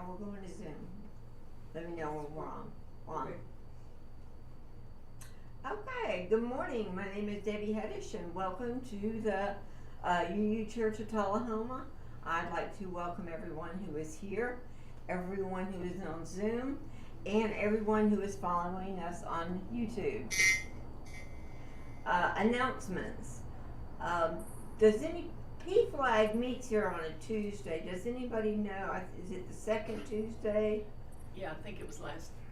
we're going to Zoom. Let me know when we're on. Okay, good morning. My name is Debbie Heddish, and welcome to the UU Church of Tullahoma. I'd like to welcome everyone who is here, everyone who is on Zoom, and everyone who is following us on YouTube. Announcements. Does any P-Flag meets here on a Tuesday? Does anybody know? Is it the second Tuesday? Yeah, I think it was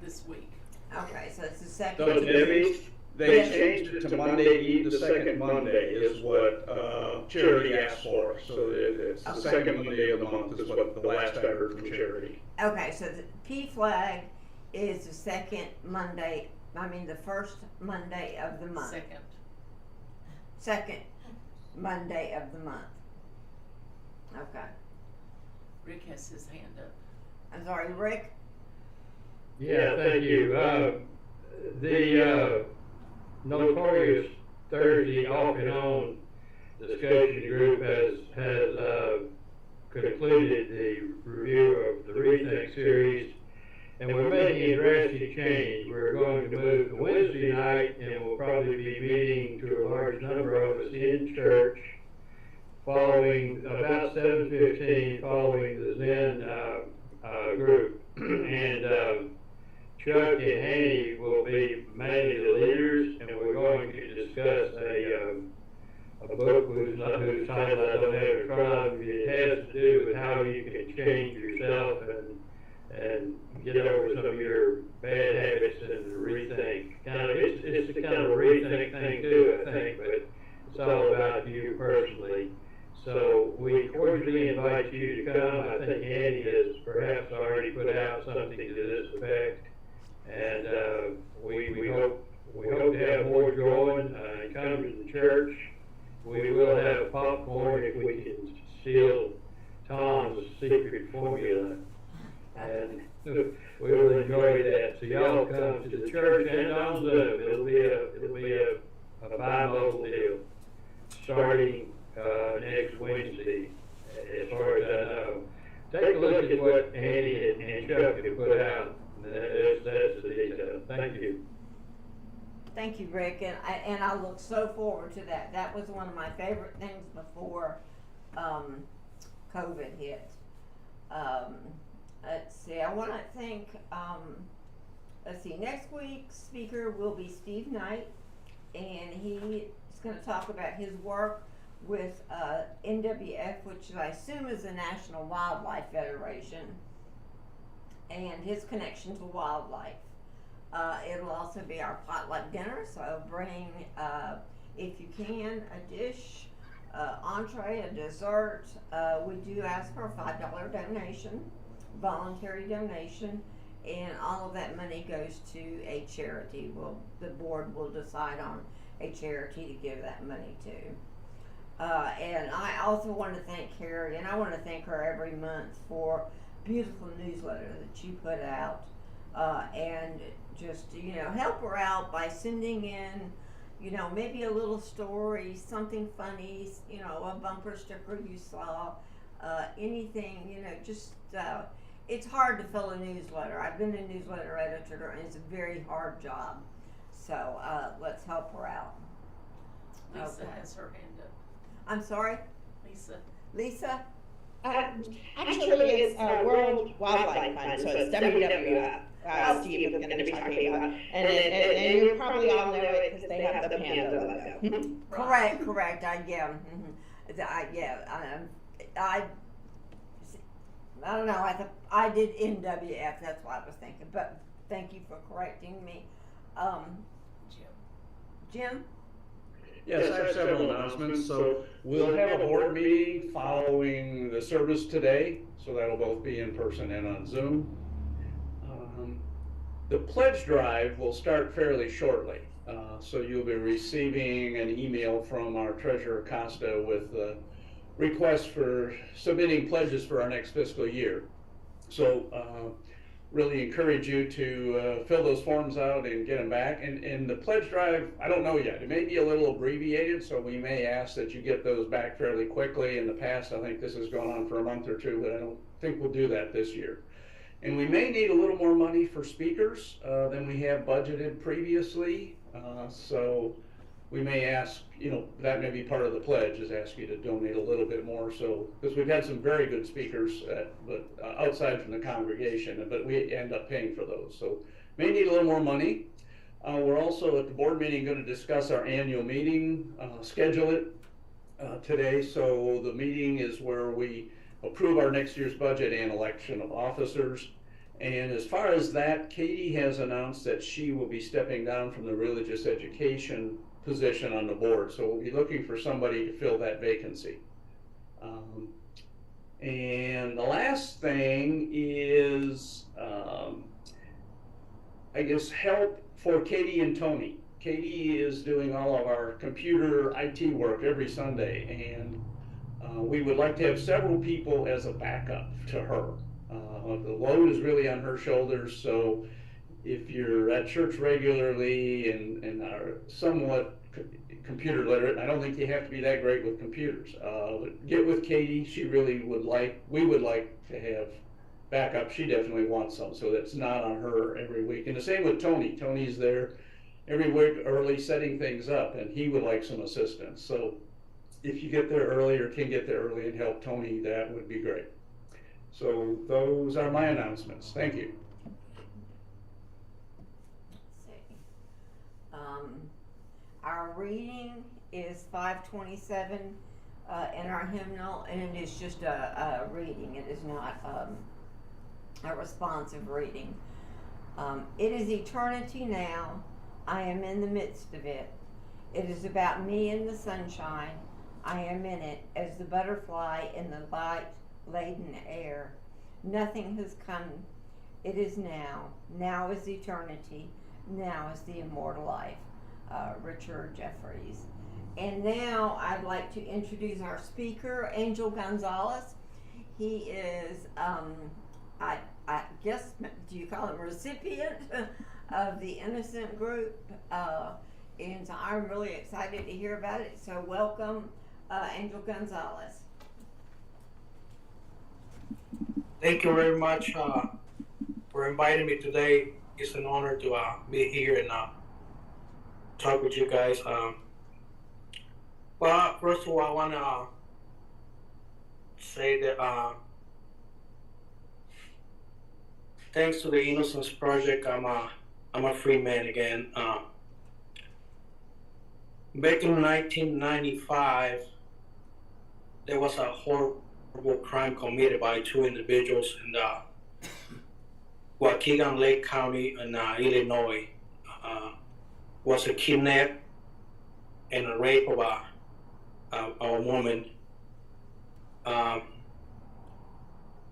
this week. Okay, so it's the second So Tuesday. Debbie, they changed it to Monday Eve, the second Monday is what Charity asked for. So it's the second Monday of the month is what the last I heard from Charity. Okay, so the P-Flag is the second Monday, the first Monday of the month. Second Monday of the month. Okay. Rick has his hand up. I'm sorry, Rick? Yeah, thank you. The notorious Thursday off and on discussion group has concluded the review of the Rethink series, and we're making a drastic change. We're going to move to Wednesday night, and we'll probably be meeting to a large number of us in church following about 7:15, following the Zen group. And Chuck and Hanny will be mainly the leaders, and we're going to discuss a book whose title I don't have in front of me. It has to do with how you can change yourself and get over some of your bad habits and rethink. It's kind of a rethink thing too, I think, but it's all about you personally. So we cordially invite you to come. I think Andy has perhaps already put out something to this effect, and we hope to have more join. Come to the church. We will have popcorn if we can steal Tom's secret formula, and we will enjoy that. So y'all come to the church and on Zoom. It'll be a bimodal deal starting next Wednesday, as far as I know. Take a look at what Andy and Chuck have put out. That's the detail. Thank you. Thank you, Rick, and I look so forward to that. That was one of my favorite things before COVID hit. Let's see, I want to thank, next week's speaker will be Steve Knight, and he is going to talk about his work with NWF, which I assume is the National Wildlife Federation, and his connection to wildlife. It'll also be our potluck dinner, so bring, if you can, a dish, entree, a dessert. We do ask for a $5 donation, voluntary donation, and all of that money goes to a charity. The board will decide on a charity to give that money to. And I also want to thank Carrie, and I want to thank her every month for beautiful newsletter that you put out, and just, help her out by sending in, maybe a little story, something funny, a bumper sticker you saw, anything, it's hard to fill a newsletter. I've been a newsletter editor, and it's a very hard job. So let's help her out. Lisa has her hand up. I'm sorry? Lisa? Actually, it's World Wildlife Fund, so it's WWF. Steve is going to be talking about, and you probably all know it because they have the panda logo. Correct. I don't know. I did NWF. That's what I was thinking. But thank you for correcting me, Jim. Yes, I have several announcements. So we'll have a board meeting following the service today. So that'll both be in person and on Zoom. The pledge drive will start fairly shortly. So you'll be receiving an email from our treasurer Costa with requests for submitting pledges for our next fiscal year. So really encourage you to fill those forms out and get them back. And the pledge drive, I don't know yet. It may be a little abbreviated, so we may ask that you get those back fairly quickly. In the past, I think this has gone on for a month or two, but I don't think we'll do that this year. And we may need a little more money for speakers than we have budgeted previously. So we may ask, that may be part of the pledge, is ask you to donate a little bit more. So, because we've had some very good speakers, but outside from the congregation, but we end up paying for those. So may need a little more money. We're also at the board meeting going to discuss our annual meeting, schedule it today. So the meeting is where we approve our next year's budget and election of officers. And as far as that, Katie has announced that she will be stepping down from the religious education position on the board. So we'll be looking for somebody to fill that vacancy. And the last thing is, I guess, help for Katie and Tony. Katie is doing all of our computer IT work every Sunday, and we would like to have several people as a backup to her. The load is really on her shoulders, so if you're at church regularly and are somewhat computer literate, I don't think you have to be that great with computers. Get with Katie. We would like to have backup. She definitely wants some, so that's not on her every week. And the same with Tony. Tony's there every week early setting things up, and he would like some assistance. So if you get there early or can get there early and help Tony, that would be great. So those are my announcements. Thank you. Let's see. Our reading is 527 in our hymnal, and it is just a reading. It is not a responsive reading. It is eternity now. I am in the midst of it. It is about me in the sunshine. I am in it as the butterfly in the light-laden air. Nothing has come. It is now. Now is eternity. Now is the immortal life. Richard Jeffries. And now I'd like to introduce our speaker, Angel Gonzalez. He is, I guess, do you call him recipient of the Innocent group? And so I'm really excited to hear about it. So welcome, Angel Gonzalez. Thank you very much for inviting me today. It's an honor to be here and talk with you guys. Well, first of all, I want to say that thanks to the Innocence Project, I'm a free man again. Back in 1995, there was a horrible crime committed by two individuals in Waukegan Lake County in Illinois. Was a kidnap and a rape of a woman.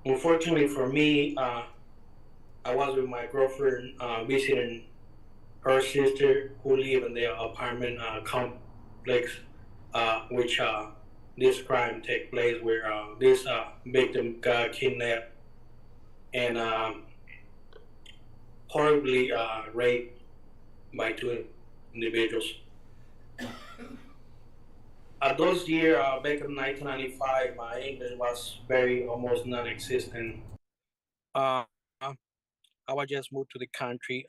Unfortunately for me, I was with my girlfriend visiting her sister who lived in their apartment complex, which this crime took place, where this victim got kidnapped and horribly raped by two individuals. Those years, back in 1995, my English was almost non-existent. I was just moved to the country,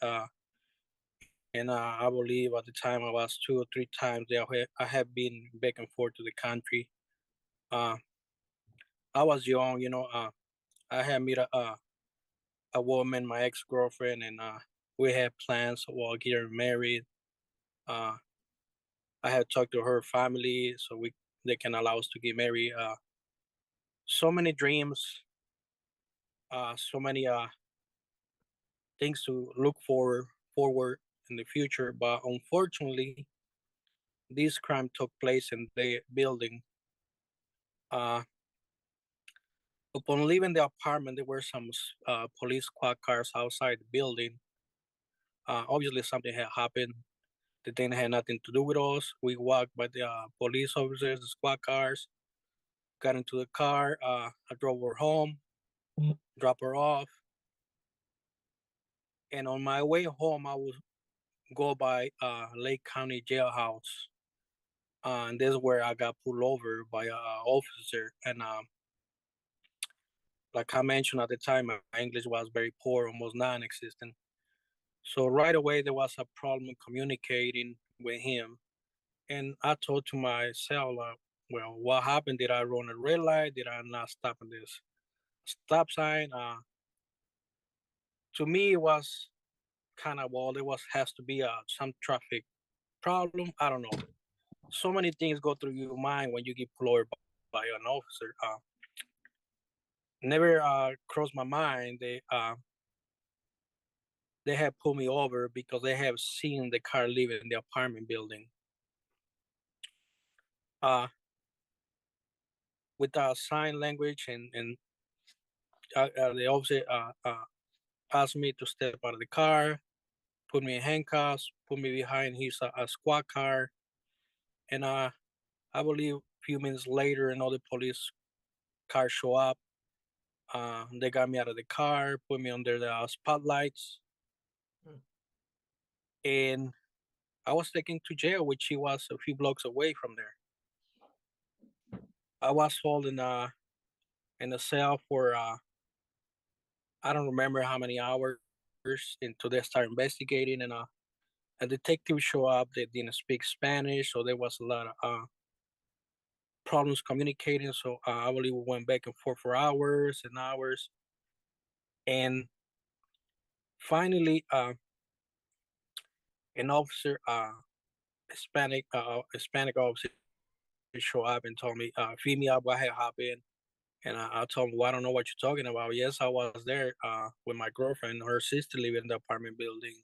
and I believe at the time I was 2 or 3 times there. I have been back and forth to the country. I was young, I had met a woman, my ex-girlfriend, and we had plans of getting married. I had talked to her family so they can allow us to get married. So many dreams, so many things to look forward in the future, but unfortunately, this crime took place in the building. Upon leaving the apartment, there were some police squad cars outside the building. Obviously, something had happened. The thing had nothing to do with us. We walked by the police officers, the squad cars, got into the car. I drove her home, dropped her off. And on my way home, I would go by Lake County Jailhouse. And this is where I got pulled over by an officer. And like I mentioned at the time, my English was very poor, almost non-existent. So right away there was a problem communicating with him, and I thought to myself, well, what happened? Did I run a red light? Did I not stop at this stop sign? To me, it was kind of, well, there has to be some traffic problem. I don't know. So many things go through your mind when you get pulled over by an officer. Never crossed my mind. They have pulled me over because they have seen the car leaving the apartment building. With sign language, and the officer asked me to step out of the car, put me in handcuffs, put me behind his squad car, and I believe a few minutes later, another police car show up. They got me out of the car, put me under the spotlights, and I was taken to jail, which he was a few blocks away from there. I was held in a cell for I don't remember how many hours until they start investigating, and a detective show up. They didn't speak Spanish, so there was a lot of problems communicating. So I believe we went back and forth for hours and hours, and finally, an officer, Hispanic officer, show up and told me, "Feed me up what had happened." And I told him, "Well, I don't know what you're talking about." Yes, I was there with my girlfriend, her sister living in the apartment building.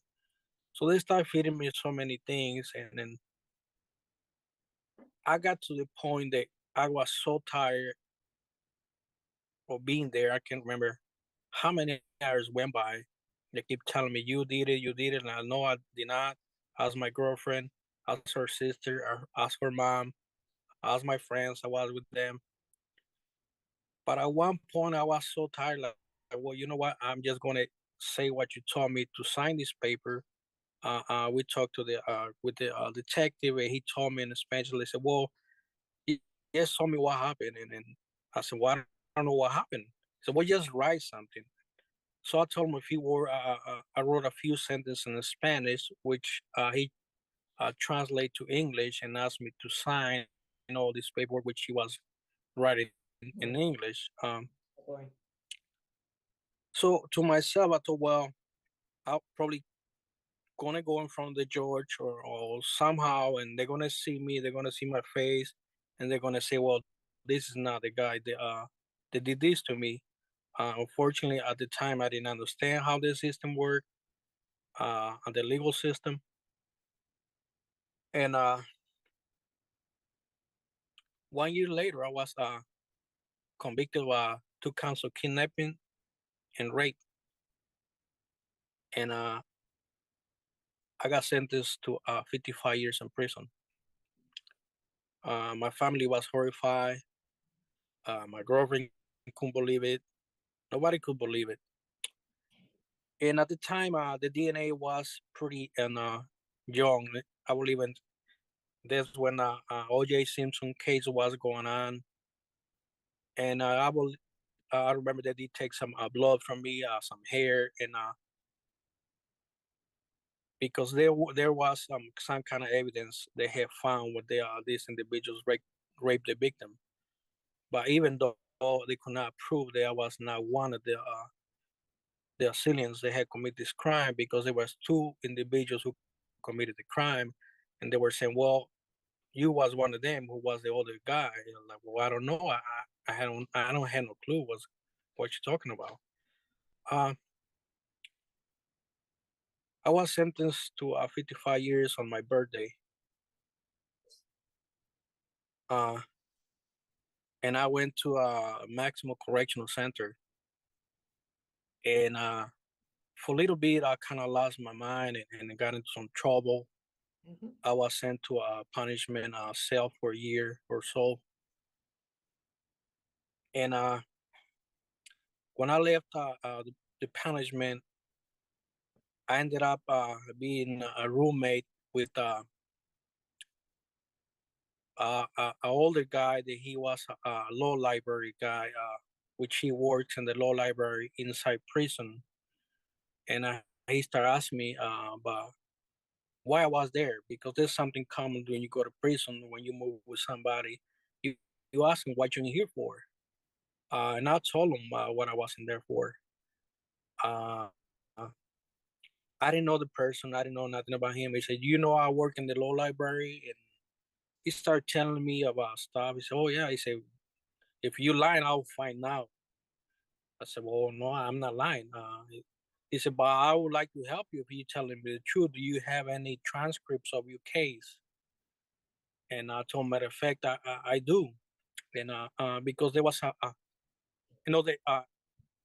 So they started feeding me so many things, and then I got to the point that I was so tired of being there. I can't remember how many hours went by. They keep telling me, you did it. And I know I did not. Ask my girlfriend, ask her sister, ask her mom, ask my friends. I was with them. But at one point, I was so tired, like, well, you know what? I'm just going to say what you told me to sign this paper. We talked to the with the detective, and he told me in Spanish. He said, "Well, he just told me what happened," and I said, "Well, I don't know what happened." He said, "Well, just write something." So I told him a few words. I wrote a few sentences in Spanish, which he translated to English and asked me to sign all this paperwork, which he was writing in English. So to myself, I thought, well, I'll probably gonna go in front of the judge, or somehow, and they're gonna see me, they're gonna see my face, and they're gonna say, well, this is not the guy that did this to me. Unfortunately, at the time, I didn't understand how the system worked, the legal system, and 1 year later, I was convicted of 2 counts of kidnapping and rape, and I got sentenced to 55 years in prison. My family was horrified. My girlfriend couldn't believe it. Nobody could believe it. And at the time, the DNA was pretty young. I believe that's when O.J. Simpson case was going on, and I remember that they take some blood from me, some hair, and because there was some kind of evidence they had found where these individuals raped the victim, but even though they could not prove that I was not one of the assailants that had committed this crime, because there was two individuals who committed the crime, and they were saying, "Well, you was one of them. Who was the other guy?" And I'm like, "Well, I don't know. I don't have no clue what you're talking about." Uh, I was sentenced to 55 years on my birthday, and I went to a maximum correctional center, and for a little bit, I kind of lost my mind and got into some trouble. I was sent to a punishment cell for a year or so. And when I left the punishment, I ended up being a roommate with an older guy that he was a law library guy which he works in the law library inside prison. And he started asking me about why I was there, because there's something common when you go to prison. When you move with somebody, you, you ask them what you're here for. And I told him what I was in there for. Uh, I didn't know the person. I didn't know nothing about him. He said, "You know, I work in the law library," and he started telling me about stuff. He said, "Oh yeah." He said, "If you lying, I'll find out." I said, "Well, no, I'm not lying." He said, "But I would like to help you if you're telling me the truth. Do you have any transcripts of your case?" And I told him, matter of fact, I do. And because there was the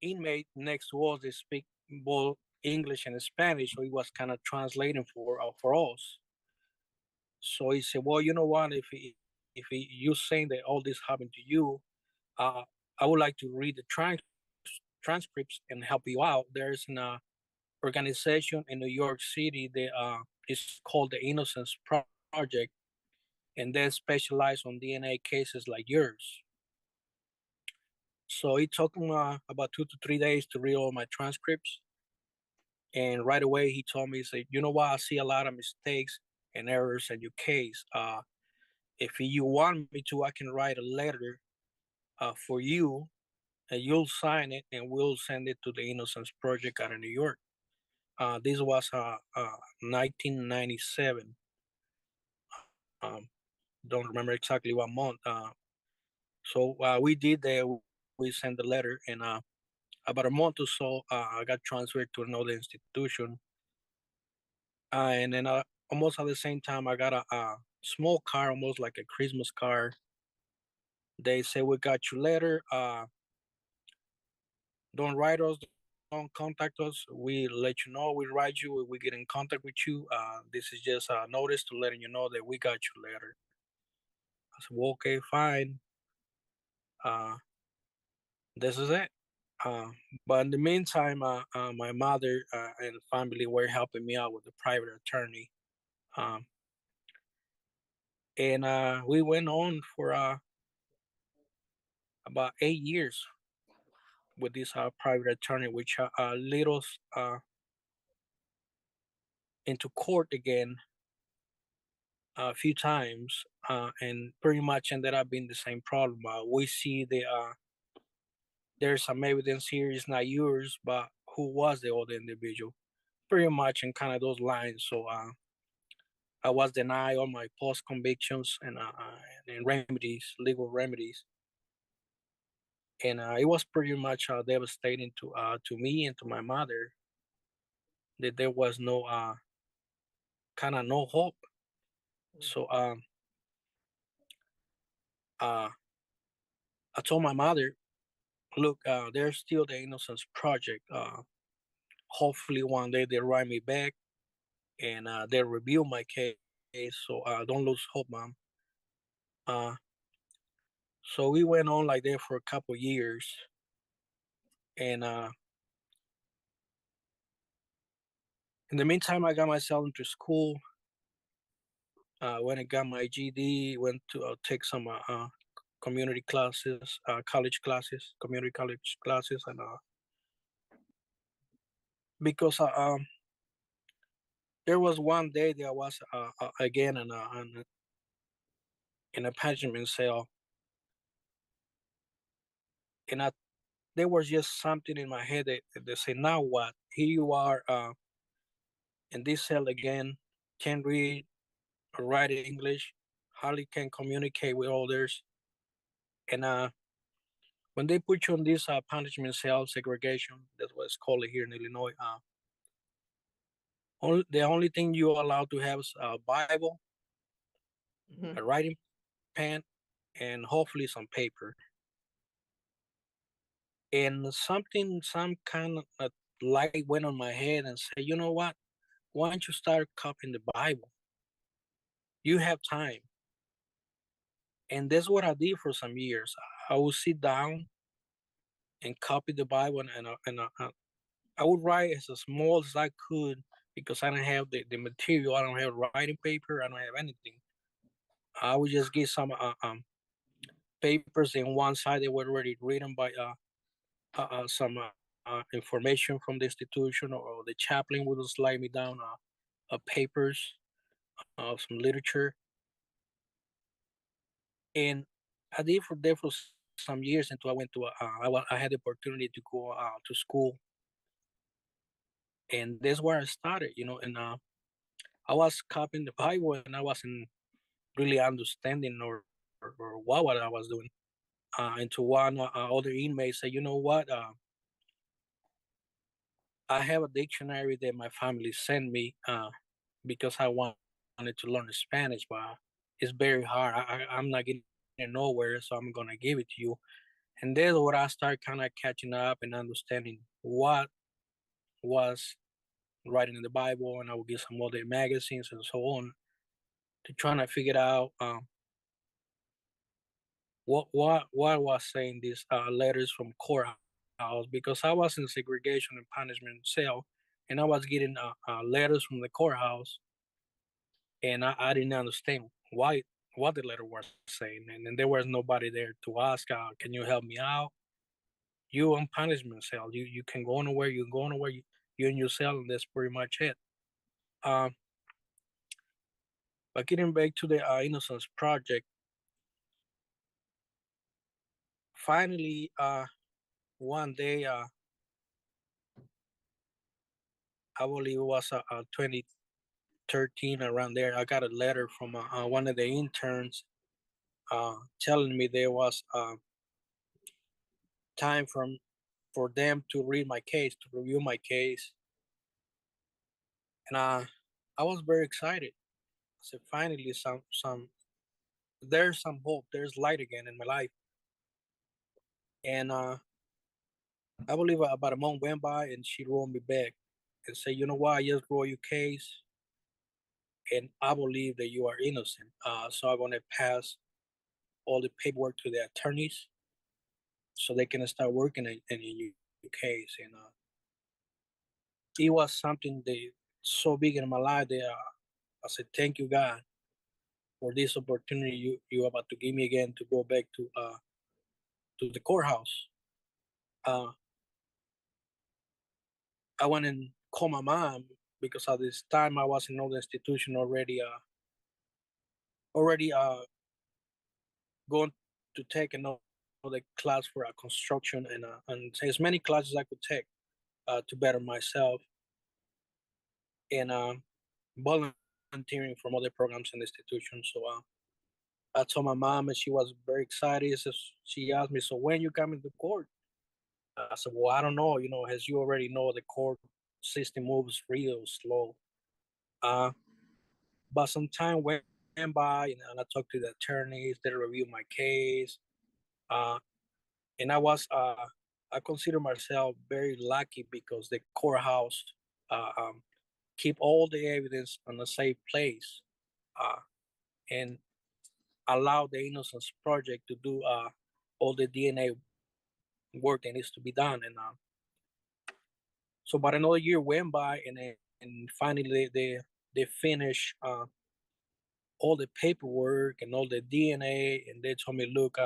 inmate next to us, they speak both English and Spanish, so he was kind of translating for us. So he said, "Well, you know what? If you saying that all this happened to you, uh, I would like to read the transcripts and help you out. There's an organization in New York City that is called the Innocence Project, and they specialize on DNA cases like yours." So it took him about 2 to 3 days to read all my transcripts. And right away, he told me, he said, "You know what? I see a lot of mistakes and errors in your case. If you want me to, I can write a letter for you, and you'll sign it, and we'll send it to the Innocence Project out of New York." This was 1997. Um, don't remember exactly what month. So we did that. We sent the letter, and about a month or so, I got transferred to another institution. And then almost at the same time, I got a small car, almost like a Christmas car. They say, "We got your letter. Don't write us. Don't contact us. We let you know. We write you. We get in contact with you. This is just a notice to letting you know that we got your letter." I said, "Well, okay, fine. Uh, this is it." Uh, but in the meantime, my mother and family were helping me out with the private attorney. Um, and we went on for about 8 years with this private attorney, which led us into court again a few times, and pretty much ended up being the same problem. We see there's some evidence here, it's not yours, but who was the other individual? Pretty much in kind of those lines. So I was denied all my post convictions and remedies, legal remedies, and it was pretty much devastating to me and to my mother that there was no kind of no hope. So uh, I told my mother, "Look, there's still the Innocence Project. Hopefully one day they'll write me back and they'll review my case. So don't lose hope, mom." Uh, so we went on like that for a couple years, and in the meantime, I got myself into school. When I got my GD, went to take some community classes, college classes, community college classes, and because there was one day that I was again in a punishment cell, and there was just something in my head that said, "Now what? Here you are in this cell again, can't read or write English, hardly can communicate with others." And when they put you on this punishment cell segregation, that's what it's called here in Illinois, the only thing you're allowed to have is a Bible, Mhm. a writing pen, and hopefully some paper. And some kind of light went on my head and said, "You know what? Why don't you start copying the Bible? You have time." And that's what I did for some years. I would sit down and copy the Bible, and I would write as small as I could because I don't have the material. I don't have writing paper. I don't have anything. I would just get some papers, and one side they were already written by some information from the institution, or the chaplain would slide me down papers, some literature, and I did for there for some years until I went to I had the opportunity to go to school, and that's where I started, and I was copying the Bible, and I wasn't really understanding or what I was doing. Until one other inmate said, "You know what? I have a dictionary that my family sent me because I wanted to learn Spanish, but it's very hard. I'm not getting nowhere, so I'm gonna give it to you." And that's where I start kind of catching up and understanding what was writing in the Bible, and I would get some other magazines and so on to trying to figure out what was saying these letters from courthouse, because I was in segregation and punishment cell, and I was getting letters from the courthouse, and I didn't understand what the letter was saying, and then there was nobody there to ask, "Can you help me out? You on punishment cell, you can go nowhere, you can go nowhere, you in your cell, and that's pretty much it." Um, but getting back to the Innocence Project, finally, one day, I believe it was 2013, around there, I got a letter from one of the interns telling me there was time for them to read my case, to review my case, and I was very excited. I said, finally, there's some hope, there's light again in my life. And I believe about a month went by, and she wrote me back and said, "You know what? I just wrote your case, and I believe that you are innocent. So I'm gonna pass all the paperwork to the attorneys, so they can start working in your case." And it was something that so big in my life that I said, "Thank you, God, for this opportunity you about to give me again to go back to the courthouse." Uh, I went and called my mom, because at this time I was in another institution already, going to take another class for construction, and as many classes I could take to better myself, and volunteering from other programs in the institution. So I told my mom, and she was very excited. So she asked me, "So when you coming to court?" I said, "Well, I don't know. As you already know, the court system moves real slow." Uh, but some time went by, and I talked to the attorneys. They reviewed my case, uh, and I consider myself very lucky, because the courthouse uh, um, keep all the evidence in a safe place, uh, and allow the Innocence Project to do all the DNA work that needs to be done. And so, about another year went by, and finally they finish all the paperwork and all the DNA, and they told me, "Look,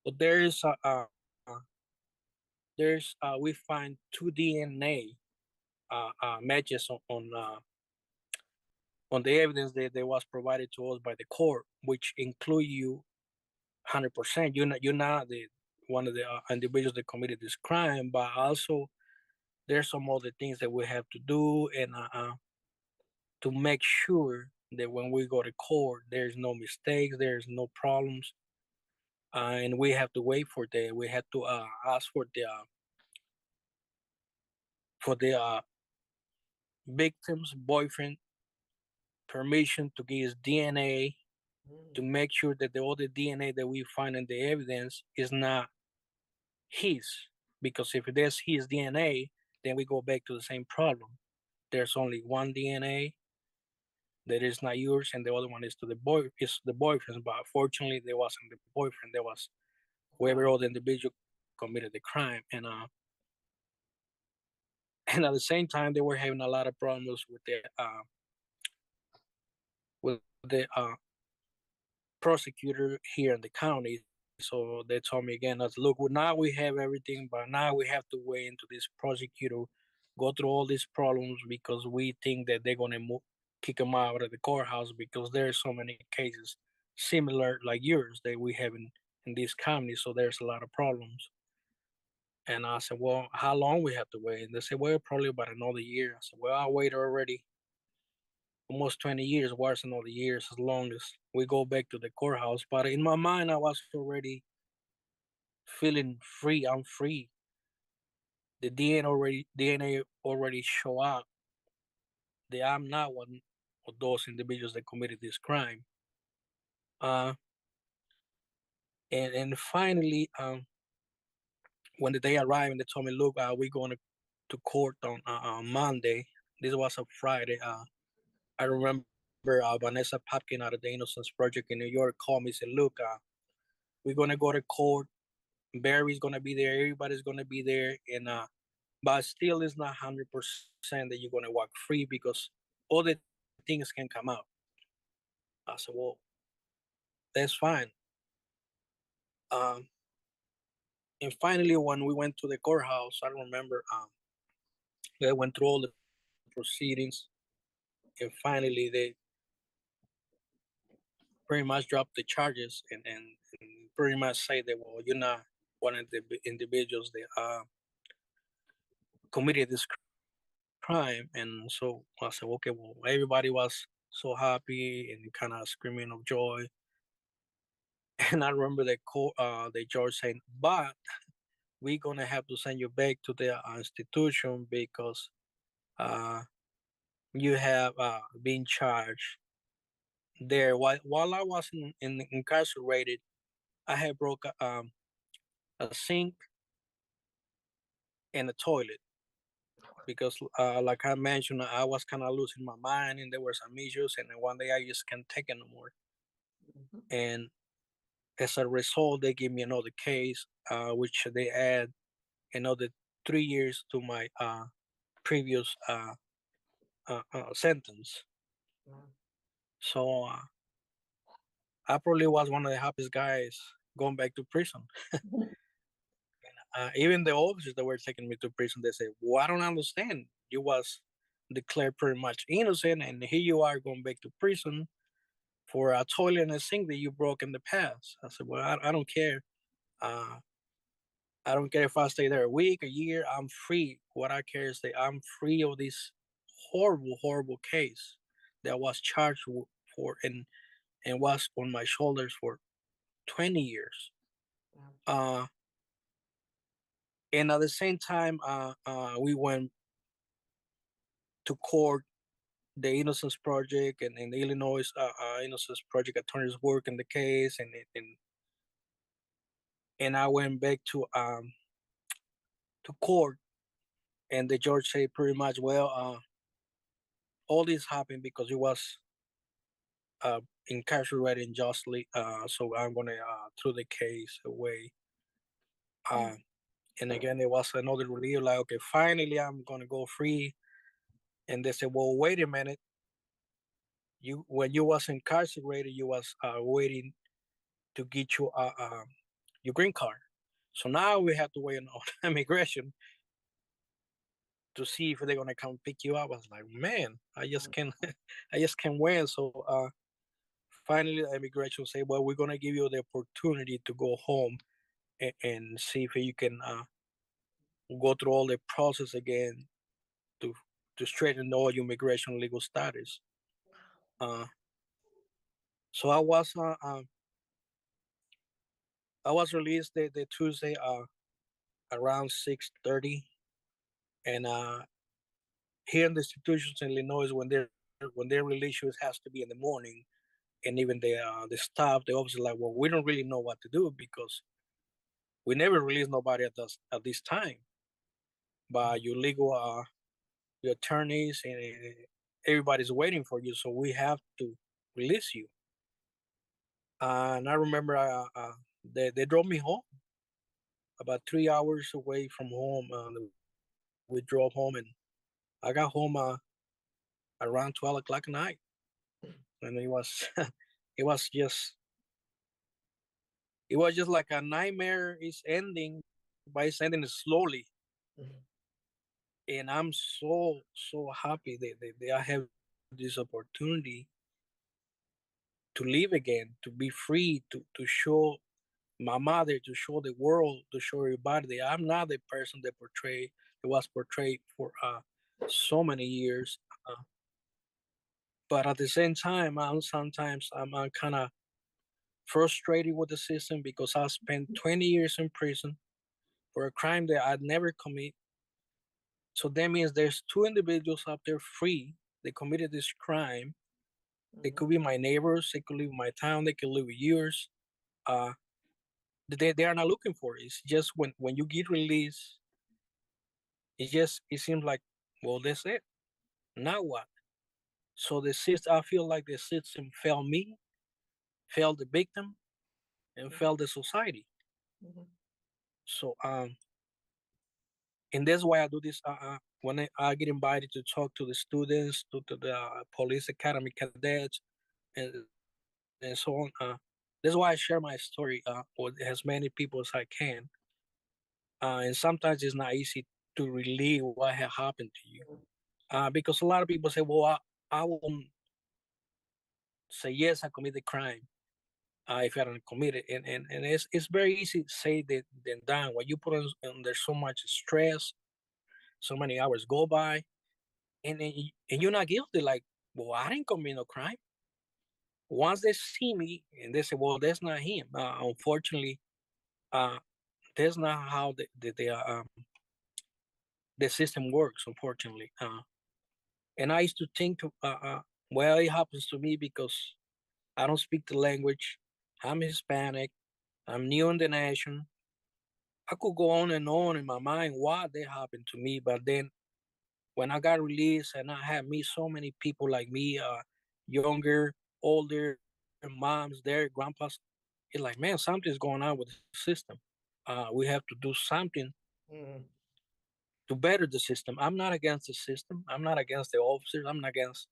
but we find two DNA matches on the evidence that was provided to us by the court, which include you 100%. You're not the one of the individuals that committed this crime, but also there's some other things that we have to do, and to make sure that when we go to court, there's no mistakes, there's no problems, and we have to wait for that. We have to ask for the victim's boyfriend permission to give his DNA, to make sure that the other DNA that we find in the evidence is not his. Because if it is his DNA, then we go back to the same problem. There's only one DNA that is not yours, and the other one is the boyfriend's. But fortunately, there wasn't the boyfriend. There was whoever other individual committed the crime, and and at the same time, they were having a lot of problems with the prosecutor here in the county. So they told me again, I said, look, well, now we have everything, but now we have to wait into this prosecutor, go through all these problems because we think that they're gonna kick him out of the courthouse because there's so many cases similar like yours that we have in this county. So there's a lot of problems. And I said, well, how long we have to wait? And they said, well, probably about another year. I said, well, I waited already almost 20 years. What's another year as long as we go back to the courthouse? But in my mind, I was already feeling free. I'm free. The DNA already show up that I'm not one of those individuals that committed this crime. And finally, when the day arrived and they told me, look, we're going to court on Monday. This was a Friday. I remember Vanessa Popkin out of the Innocence Project in New York called me and said, look, we're going to go to court. Barry's going to be there. Everybody's going to be there. And but still it's not 100% that you're going to walk free because all the things can come out. I said, well, that's fine. And finally, when we went to the courthouse, I remember they went through all the proceedings, and finally they pretty much dropped the charges and pretty much say that, well, you're not one of the individuals that committed this crime. And so I said, okay, well, everybody was so happy and kind of screaming of joy. And I remember the judge saying, but we're going to have to send you back to the institution because you have been charged there. While I was incarcerated, I had broke a sink and a toilet because, like I mentioned, I was kind of losing my mind and there were some issues. And then one day I just can't take it no more. And as a result, they gave me another case, which they add another 3 years to my previous sentence. So I probably was one of the happiest guys going back to prison. Even the officers that were taking me to prison, they said, well, I don't understand. You was declared pretty much innocent, and here you are going back to prison for a toilet and a sink that you broke in the past. I said, well, I don't care. I don't care if I stay there a week, a year, I'm free. What I care is that I'm free of this horrible, horrible case that I was charged for and was on my shoulders for 20 years. And at the same time, we went to court. The Innocence Project and the Illinois Innocence Project attorneys work in the case, and I went back to court, and the judge said pretty much, well, all this happened because he was incarcerated unjustly, so I'm gonna throw the case away. And again, it was another relief, like, okay, finally I'm gonna go free. And they said, well, wait a minute. When you was incarcerated, you was waiting to get you your green card. So now we have to wait on immigration to see if they're gonna come pick you up. I was like, man, I just can't wait. So finally, the immigration say, well, we're gonna give you the opportunity to go home and see if you can go through all the process again to straighten all your immigration legal status. So I was released the Tuesday around 6:30, and here in the institutions in Illinois, when they release you, it has to be in the morning, and even the staff, they obviously like, well, we don't really know what to do because we never release nobody at this time, but your legal your attorneys and everybody's waiting for you, so we have to release you. And I remember they drove me home about 3 hours away from home. We drove home, and I got home around 12 o'clock at night, and it was it was just it was just like a nightmare is ending, but it's ending slowly. And I'm so happy that I have this opportunity to live again, to be free, to show my mother, to show the world, to show everybody that I'm not the person that was portrayed for so many years. But at the same time, sometimes I'm kind of frustrated with the system because I spent 20 years in prison for a crime that I'd never commit. So that means there's two individuals out there free. They committed this crime. They could be my neighbors. They could live in my town. They could live with yours. Uh, they are not looking for it. It's just when you get released, it seems like, well, that's it. Now what? So the system, I feel like the system failed me, failed the victim, and failed the society. So and that's why I do this. When I get invited to talk to the students, to the police academy cadets, and and so on. That's why I share my story with as many people as I can. And sometimes it's not easy to relive what had happened to you, because a lot of people say, "Well, I won't say yes, I committed the crime if I don't commit it," and it's very easy to say that than done. When you put on there's so much stress, so many hours go by, and you're not guilty. Like, well, I didn't commit no crime. Once they see me and they say, "Well, that's not him," unfortunately, uh, that's not how the system works, unfortunately. And I used to think, well, it happens to me because I don't speak the language. I'm Hispanic. I'm new in the nation. I could go on in my mind why that happened to me. But then when I got released and I had me so many people like me, younger, older, moms, their grandpas, it's like, man, something's going on with the system. We have to do something to better the system. I'm not against the system. I'm not against the officers. I'm not against.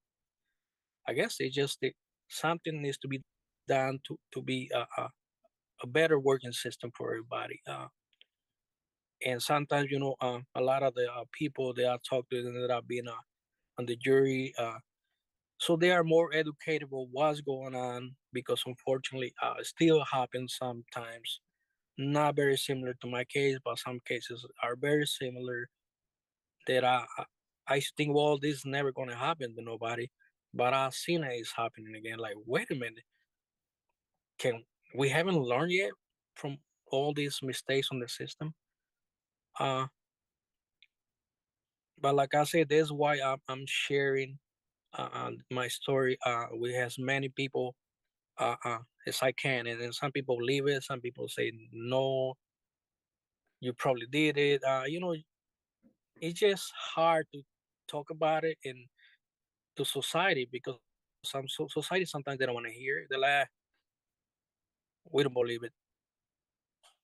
I guess it's just that something needs to be done to be a better working system for everybody. And sometimes, a lot of the people that I talk to that have been on the jury, so they are more educated about what's going on because unfortunately, it still happens sometimes. Not very similar to my case, but some cases are very similar that I think, well, this is never going to happen to nobody, but I've seen it is happening again. Like, wait a minute, can we haven't learned yet from all these mistakes on the system? Uh, but like I said, that's why I'm sharing my story with as many people as I can, and then some people leave it, some people say no, you probably did it. It's just hard to talk about it in to society because some society sometimes they don't want to hear it. They're like, we don't believe it,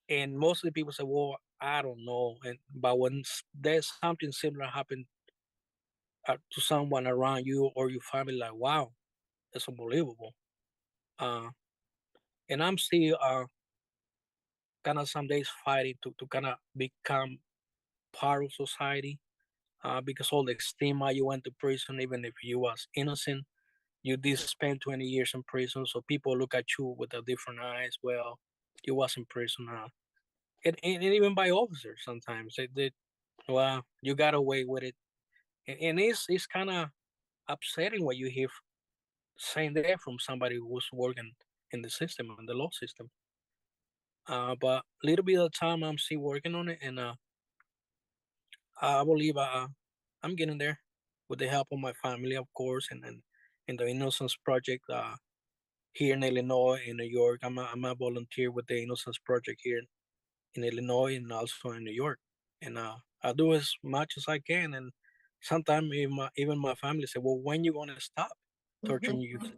and most of the people say, "Well, I don't know." And but when there's something similar happen to someone around you or your family, like, wow, that's unbelievable. Uh, and I'm still kind of some days fighting to kind of become part of society because all the stigma you went to prison, even if you was innocent, you did spend 20 years in prison, so people look at you with a different eyes. Well, you was in prison, and even by officers sometimes they well, you got away with it, and it's kind of upsetting what you hear saying that from somebody who's working in the system in the law system. But a little bit of time, I'm still working on it, and I believe I'm getting there with the help of my family, of course, and the Innocence Project here in Illinois, in New York. I'm a volunteer with the Innocence Project here in Illinois and also in New York, and I do as much as I can. And sometimes even my family say, "Well, when you gonna stop torturing yourself?"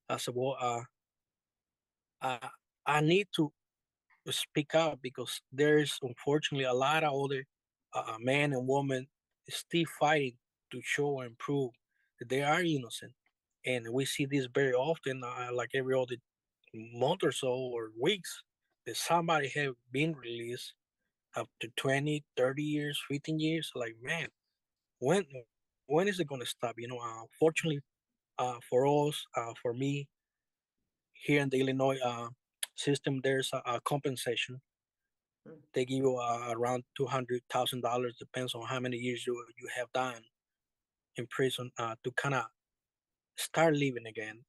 I said, "Well, I I need to speak up because there's unfortunately a lot of other men and women still fighting to show and prove that they are innocent, and we see this very often, like every other month or so or weeks that somebody have been released up to 20, 30 years, 15 years. Like, man, when when is it going to stop? Fortunately for us, for me, here in the Illinois system, there's a compensation. They give you around $200,000, depends on how many years you have done in prison, to kind of start living again.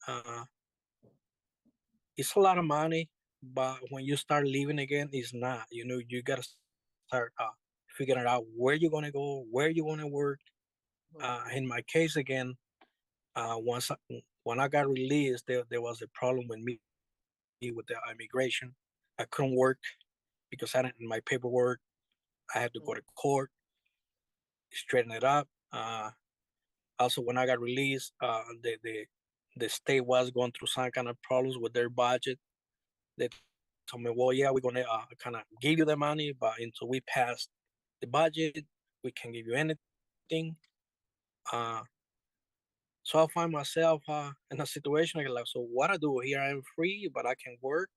It's a lot of money, but when you start living again, it's not. You gotta start figuring out where you're gonna go, where you want to work. In my case, again, once when I got released, there was a problem with me with the immigration. I couldn't work because I didn't my paperwork. I had to go to court, straighten it up. Also, when I got released, the state was going through some kind of problems with their budget. They told me, well, yeah, we're gonna kind of give you the money, but until we pass the budget, we can't give you anything. Uh, so I find myself in a situation like, so what I do here, I am free, but I can work.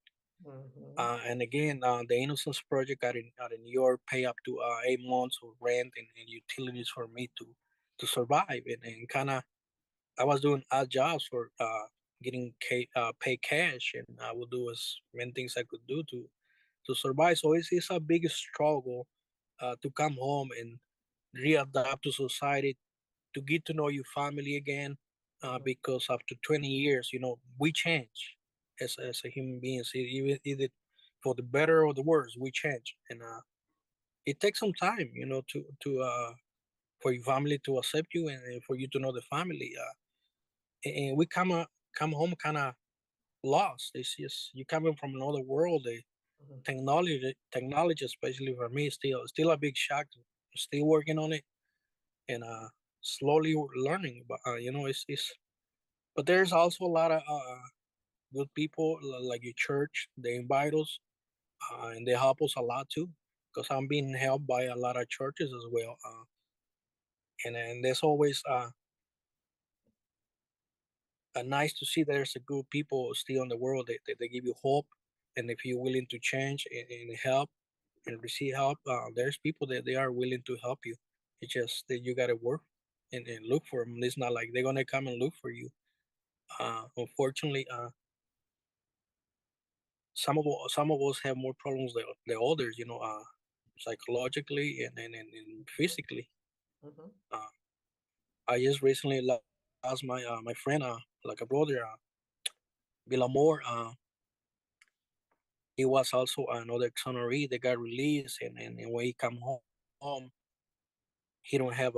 And again, the Innocence Project out in New York pay up to 8 months of rent and utilities for me to survive, and kind of I was doing odd jobs for getting pay cash, and I would do as many things I could do to survive. So it's a big struggle to come home and readapt to society, to get to know your family again, because after 20 years, we change as a human beings, either for the better or the worse, we change, and it takes some time, to for your family to accept you, and for you to know the family. And we come home kind of lost. It's just you coming from another world. The technology, especially for me, is still a big shock. Still working on it, and slowly learning. But it's. But there's also a lot of good people like your church. They invite us, and they help us a lot too. Because I'm being helped by a lot of churches as well. And there's always nice to see there's a good people still in the world that give you hope, and if you're willing to change and help and receive help, there's people that they are willing to help you. It's just that you gotta work and look for them. It's not like they're gonna come and look for you. Unfortunately, some of us have more problems than the others. Psychologically and physically. Uh, I just recently lost my friend, like a brother, Villamor. He was also another exoneree that got released, and when he come home, he don't have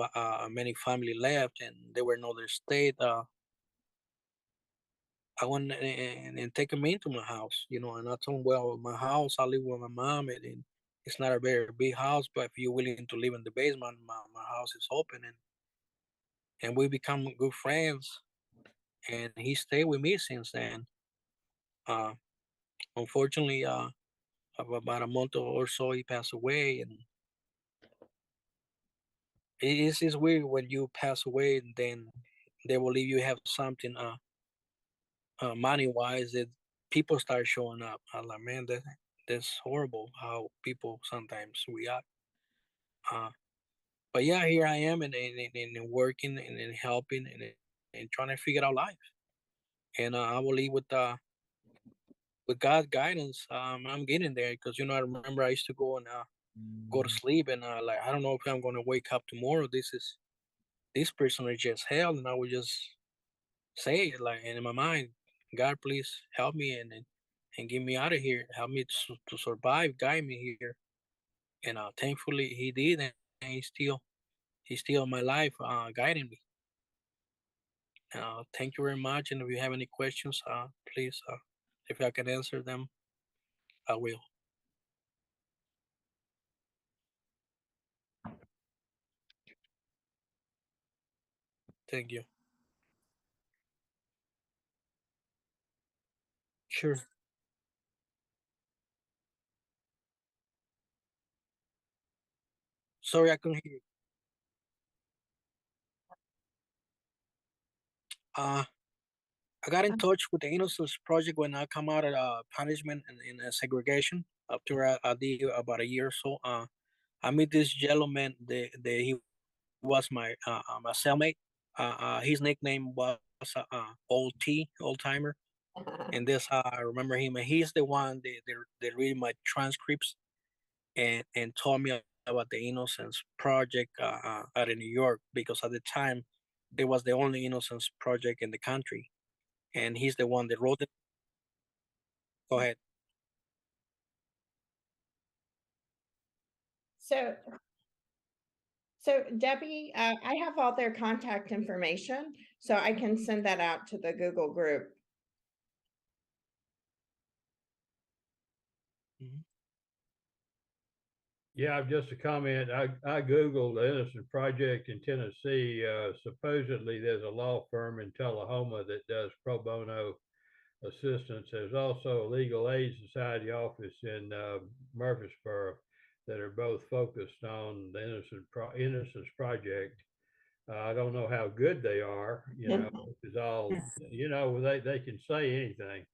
many family left, and they were in other state. I went and take him into my house, and I told him, well, my house, I live with my mom, and it's not a very big house, but if you're willing to live in the basement, my house is open, and we become good friends, and he stayed with me since then. Uh, Unfortunately, about a month or so, he passed away, and it's weird when you pass away, and then they believe you have something money wise, that people start showing up. I'm like, man, that's horrible how people sometimes react. Uh, but yeah, here I am, and working and helping and trying to figure out life. And I believe with God's guidance, I'm getting there, because I remember I used to go to sleep, and like, I don't know if I'm gonna wake up tomorrow. This person is just hell, and I would just say it, like, and in my mind, God, please help me and get me out of here. Help me to survive. Guide me here. And thankfully, He did, and He's still in my life, guiding me. Thank you very much. And if you have any questions, please, if I can answer them, I will. Thank you. Sure. Sorry, I couldn't hear you. Uh, I got in touch with the Innocence Project when I come out of punishment and segregation after I did about a year or so. I met this gentleman. He was my cellmate. His nickname was Old T, Old Timer, and this I remember him. And he's the one that read my transcripts and told me about the Innocence Project out in New York, because at the time there was the only Innocence Project in the country, and he's the one that wrote it. Go ahead. So, so Debbie, I have all their contact information, so I can send that out to the Google group. Yeah, just a comment. I Googled the Innocent Project in Tennessee. Supposedly there's a law firm in Tullahoma that does pro bono assistance. There's also a legal aid society office in Murfreesboro that are both focused on the Innocence Project. I don't know how good they are, it's all, they can say anything.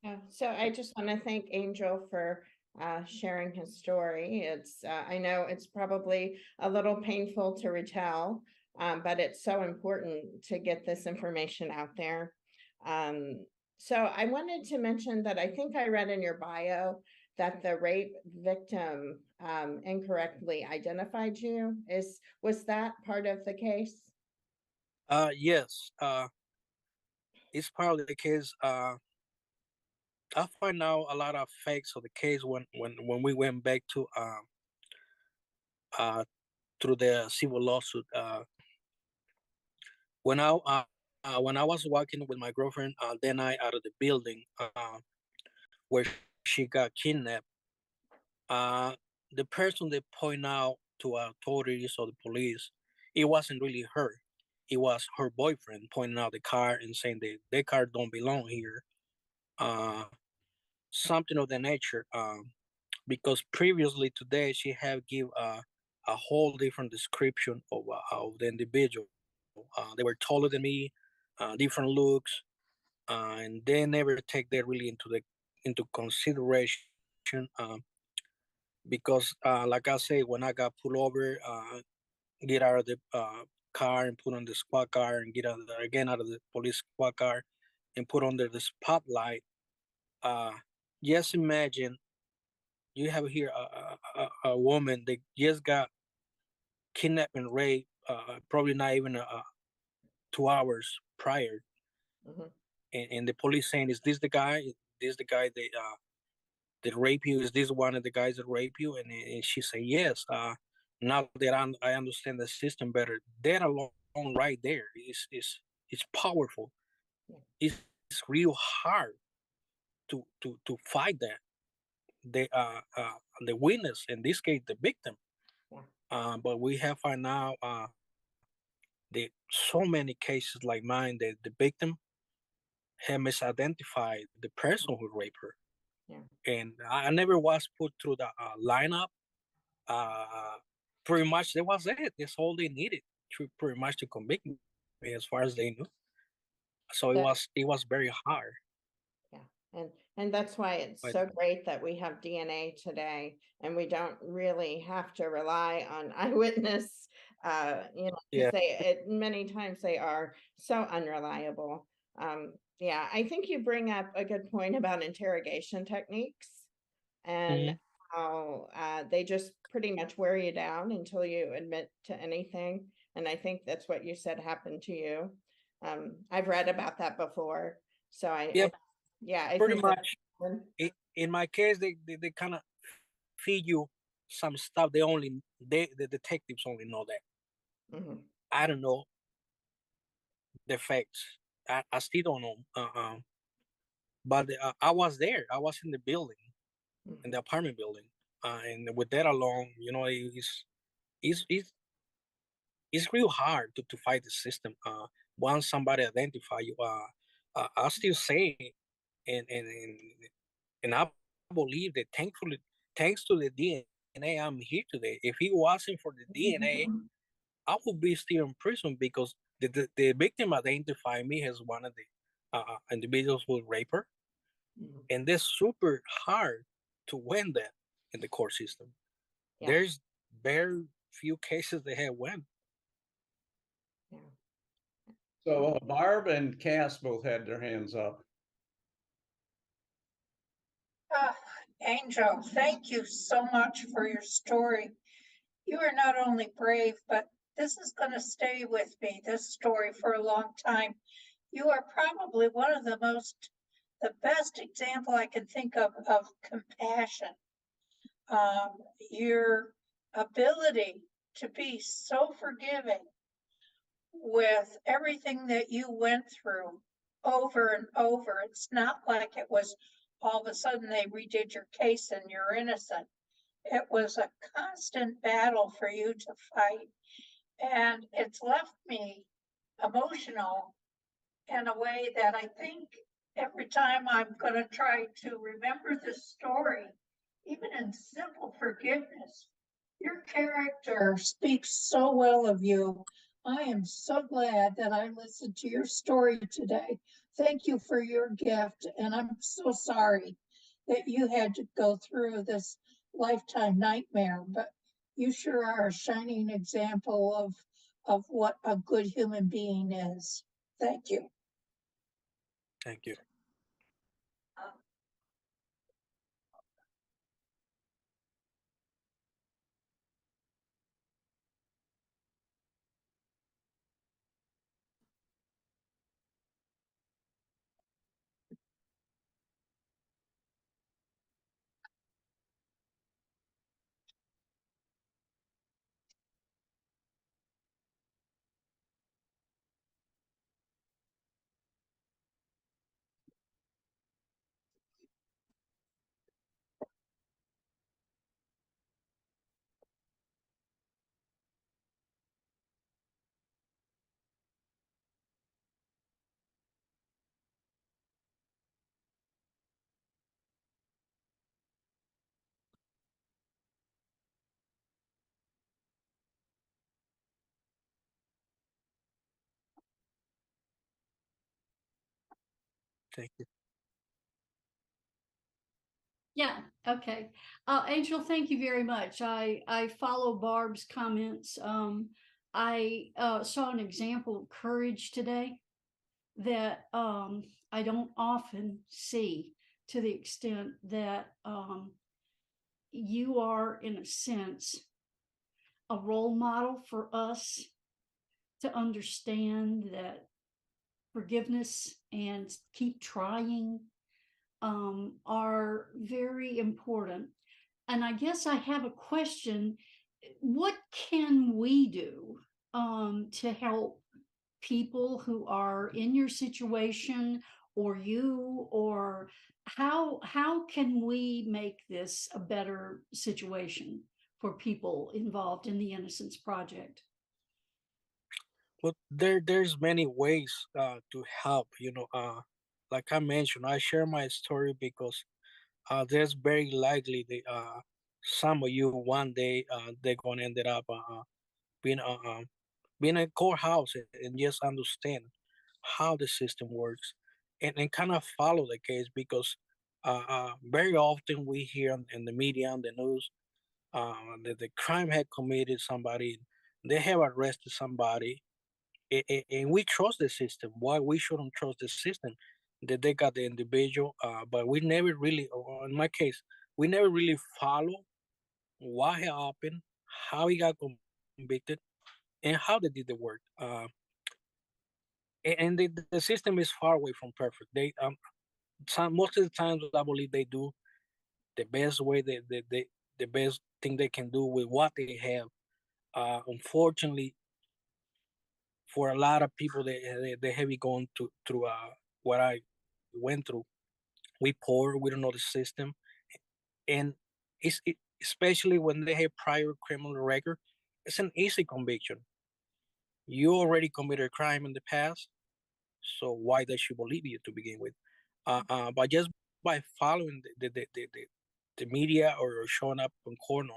Yeah, so I just want to thank Angel for sharing his story. It's I know it's probably a little painful to retell, but it's so important to get this information out there. So I wanted to mention that I think I read in your bio that the rape victim incorrectly identified you. Was that part of the case? Yes. It's part of the case. I find out a lot of facts of the case when we went back to through the civil lawsuit. When I was walking with my girlfriend that night out of the building where she got kidnapped, the person that point out to authorities or the police, it wasn't really her. It was her boyfriend pointing out the car and saying that their car don't belong here. Something of the nature. Because previously today she have give a whole different description of the individual. They were taller than me, different looks, and they never take that really into consideration. Because like I say, when I got pulled over, get out of the car and put on the squad car and get again out of the police squad car and put under the spotlight. Just imagine you have here a woman that just got kidnapped and raped, probably not even 2 hours prior, Mhm. and the police saying, "Is this the guy? Is this the guy that raped you? Is this one of the guys that raped you?" And she said, "Yes." Now that I understand the system better, that alone right there is powerful. Yeah. It's real hard to fight that. The witness, in this case, the victim. Yeah. But we have found out that so many cases like mine that the victim had misidentified the person who raped her. Yeah. And I never was put through the lineup. Pretty much that was it. That's all they needed pretty much to convict me as far as they knew. So That- it was very hard. Yeah, and that's why it's But so great that we have DNA today, and we don't really have to rely on eyewitness. yeah, Because many times they are so unreliable. Yeah, I think you bring up a good point about interrogation techniques and mhm. how they just pretty much wear you down until you admit to anything. And I think that's what you said happened to you. I've read about that before, so Yeah, I pretty think that's much. good. In my case, they kind of feed you some stuff. The detectives only know that. Mhm. I don't know the facts. I still don't know. But I was there. I was in the building, in the Mhm. apartment building, and with that alone, it's it's, it's real hard to fight the system. Once somebody identify you, I still say, and I believe that thankfully, thanks to the DNA, I'm here today. If it wasn't for the DNA, I would be still in prison because the victim identified me as one of the individuals who raped her, and that's super hard to win that in the court system. Yeah. There's very few cases that have won. Yeah. So Barb and Cass both had their hands up. Angel, thank you so much for your story. You are not only brave, but this is going to stay with me, this story, for a long time. You are probably one of the best example I can think of compassion. Your ability to be so forgiving with everything that you went through over and over. It's not like it was all of a sudden they redid your case and you're innocent. It was a constant battle for you to fight. And it's left me emotional in a way that I think every time I'm going to try to remember this story, even in simple forgiveness, your character speaks so well of you. I am so glad that I listened to your story today. Thank you for your gift. And I'm so sorry that you had to go through this lifetime nightmare, but you sure are a shining example of what a good human being is. Thank you. Thank you. Thank you. Yeah, okay. Angel, thank you very much. I follow Barb's comments. I saw an example of courage today that I don't often see, to the extent that you are, in a sense, a role model for us to understand that forgiveness and keep trying are very important. And I guess I have a question. What can we do to help people who are in your situation, or you, or how can we make this a better situation for people involved in the Innocence Project? Well, there's many ways to help. Like I mentioned, I share my story because there's very likely some of you one day they're gonna end up being being in a courthouse and just understand how the system works, and kind of follow the case, because very often we hear in the media and the news that the crime had committed somebody, they have arrested somebody, and we trust the system. Why we shouldn't trust the system? That they got the individual, but we never really, or in my case, we never really follow what happened, how he got convicted, and how they did the work. And the system is far away from perfect. Most of the times I believe they do the best way, the best thing they can do with what they have. Unfortunately, for a lot of people, they have gone through what I went through. We poor, we don't know the system, and especially when they have prior criminal record, it's an easy conviction. You already committed a crime in the past, so why they should believe you to begin with? But just by following the media, or showing up in court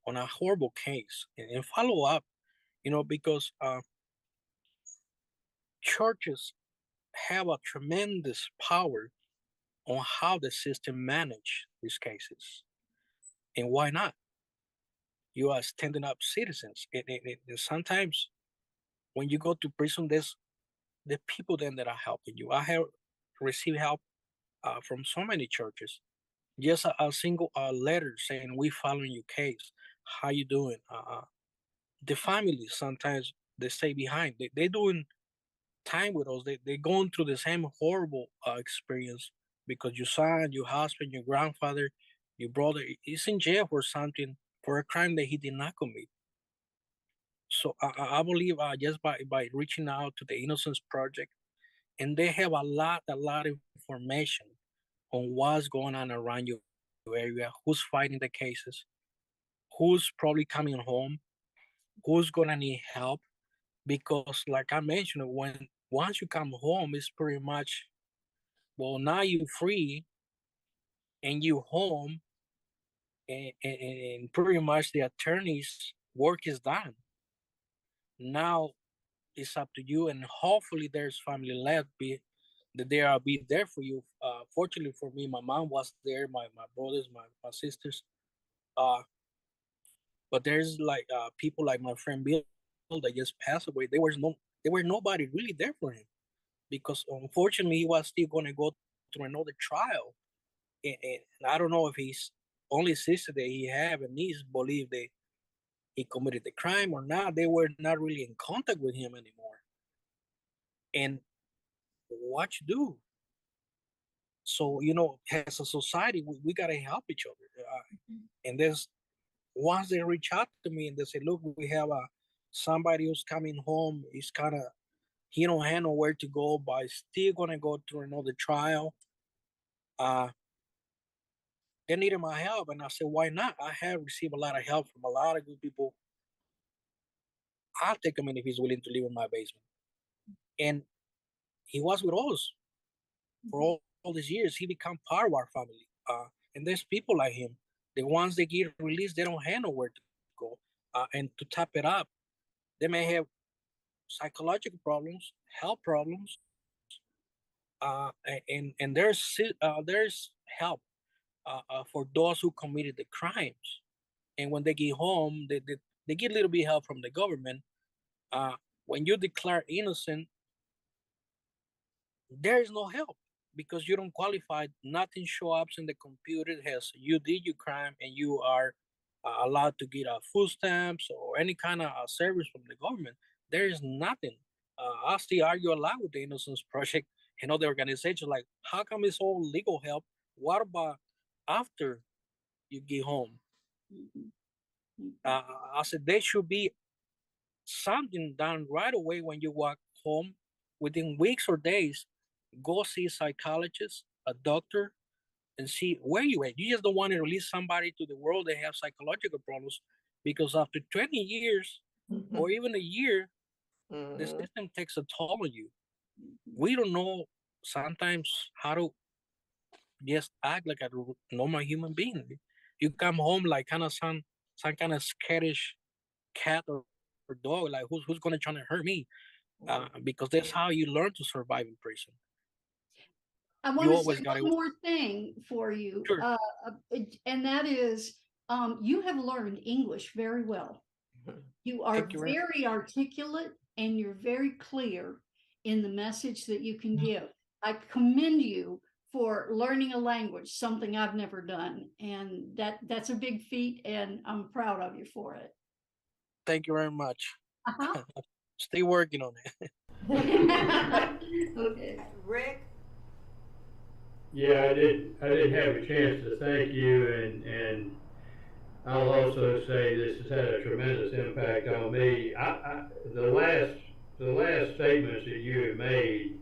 on a horrible case, and follow up, because churches have a tremendous power on how the system manage these cases. And why not? You are standing up citizens. And sometimes when you go to prison, there's the people then that are helping you. I have received help from so many churches. Just a single letter saying, we following your case. How you doing? The families sometimes they stay behind. They doing time with us. They going through the same horrible experience because your son, your husband, your grandfather, your brother is in jail for something, for a crime that he did not commit. So I believe just by reaching out to the Innocence Project, and they have a lot of information on what's going on around your area, who's fighting the cases, who's probably coming home, who's gonna need help. Because like I mentioned, once you come home, it's pretty much, well, now you're free and you home, and pretty much the attorney's work is done. Now it's up to you, and hopefully there's family left that they are be there for you. Fortunately for me, my mom was there, my brothers, my sisters. But there's like people like my friend Bill that just passed away. There were nobody really there for him, because unfortunately he was still going to go through another trial, and I don't know if his only sister that he have and niece believe that he committed the crime or not. They were not really in contact with him anymore. And what you do? So as a society, we gotta help each other. And there's once they reach out to me and they say, "Look, we have somebody who's coming home. He's kind of he don't have nowhere to go, but he's still gonna go through another trial." They needed my help, and I said, "Why not? I have received a lot of help from a lot of good people. I'll take him in if he's willing to live in my basement." And he was with us for all these years. He become part of our family. And there's people like him. The ones that get released, they don't have nowhere to go. And to top it up, they may have psychological problems, health problems, and there's help for those who committed the crimes. And when they get home, they get a little bit help from the government. When you declare innocent, there is no help because you don't qualify. Nothing shows up in the computer as you did your crime, and you are allowed to get food stamps or any kind of service from the government. There is nothing. I still argue a lot with the Innocence Project and other organizations. Like, how come it's all legal help? What about after you get home? I said there should be something done right away when you walk home. Within weeks or days, go see a psychologist, a doctor, and see where you at. You just don't want to release somebody to the world that have psychological problems, because after 20 years or even a year, the system takes a toll on you. We don't know sometimes how to just act like a normal human being. You come home like kind of some kind of skittish cat or dog, like who's gonna try to hurt me? Because that's how you learn to survive in prison. I want to say one more thing for you, Sure. And that is, you have learned English very well. You are very articulate, and you're very clear in the message that you can give. I commend you for learning a language, something I've never done, and that's a big feat, and I'm proud of you for it. Thank you very much. Stay working on it. Okay. Rick? Yeah, I did have a chance to thank you, and I'll also say this has had a tremendous impact on me. The last statements that you have made,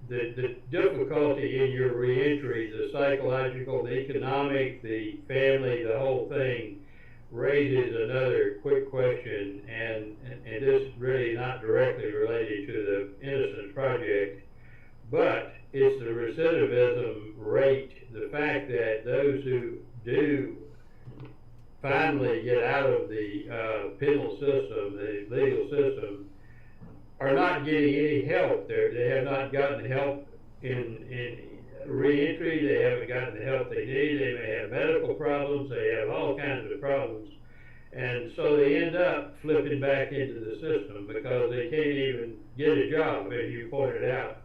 the difficulty in your reentry, the psychological, the economic, the family, the whole thing raises another quick question, and this really not directly related to the Innocence Project, but it's the recidivism rate, the fact that those who do finally get out of penal system, the legal system, are not getting any help. They have not gotten help in reentry. They haven't gotten the help they need. They may have medical problems. They have all kinds of problems. And so they end up flipping back into the system because they can't even get a job, as you pointed out.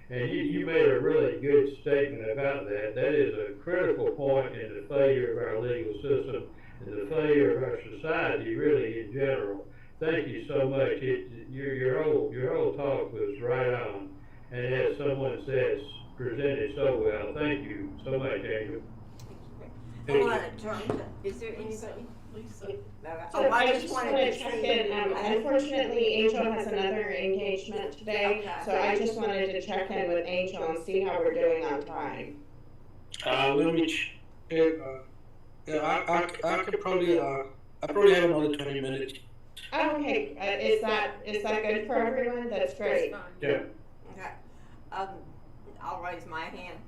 And you made a really good statement about that. That is a critical point in the failure of our legal system and the failure of our society, really, in general. Thank you so much. Your whole talk was right on. And as someone says, presented so well. Thank you so much, Angel. I want to turn to, is there anybody? Lisa. So I just wanted to check in, unfortunately, Angel has another engagement today, Okay. so I just wanted to check in with Angel and see how we're doing on time. Let me check. Yeah, I could probably I probably have another 20 minutes. Oh, okay, is that good for everyone? That's great. That's fine. Yeah. Okay, I'll raise my hand.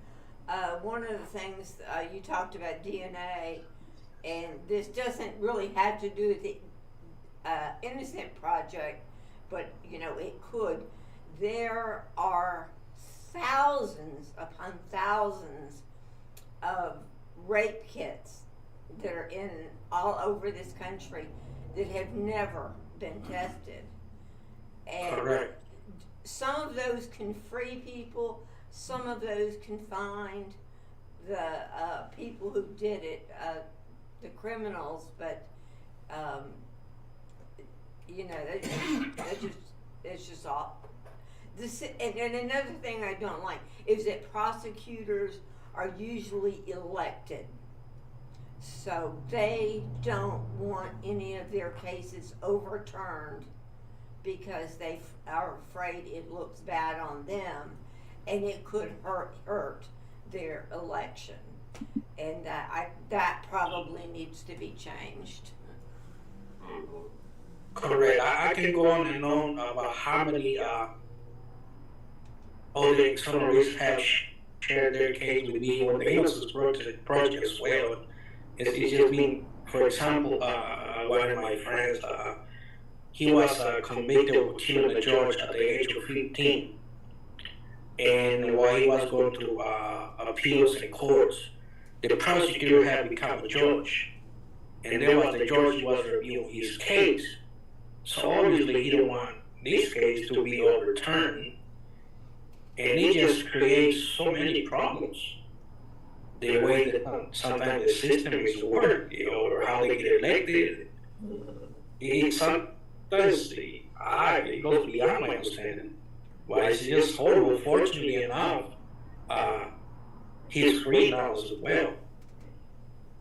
One of the things, you talked about DNA, and this doesn't really have to do with the, Innocent Project, but, you know, it could. There are thousands upon thousands of rape kits that are in all over this country that have never been tested. And Correct. some of those can free people, some of those can find the people who did it, the criminals, but you know, it's just all. And another thing I don't like is that prosecutors are usually elected. So they don't want any of their cases overturned because they are afraid it looks bad on them and it could hurt their election. And that probably needs to be changed. Correct. I can go on and on about how many other externalists have shared their case with me on the Innocence project as well. It's just been, for example, one of my friends, he was convicted of killing a judge at the age of 15. And while he was going to appeals in courts, the prosecutor had become a judge. And there was the judge who was reviewing his case. So obviously he didn't want this case to be overturned. And it just creates so many problems. The way that sometimes the system is work, or how they get elected. It sometimes it goes beyond my understanding. But it's just horrible. Fortunately enough, he's free now as well.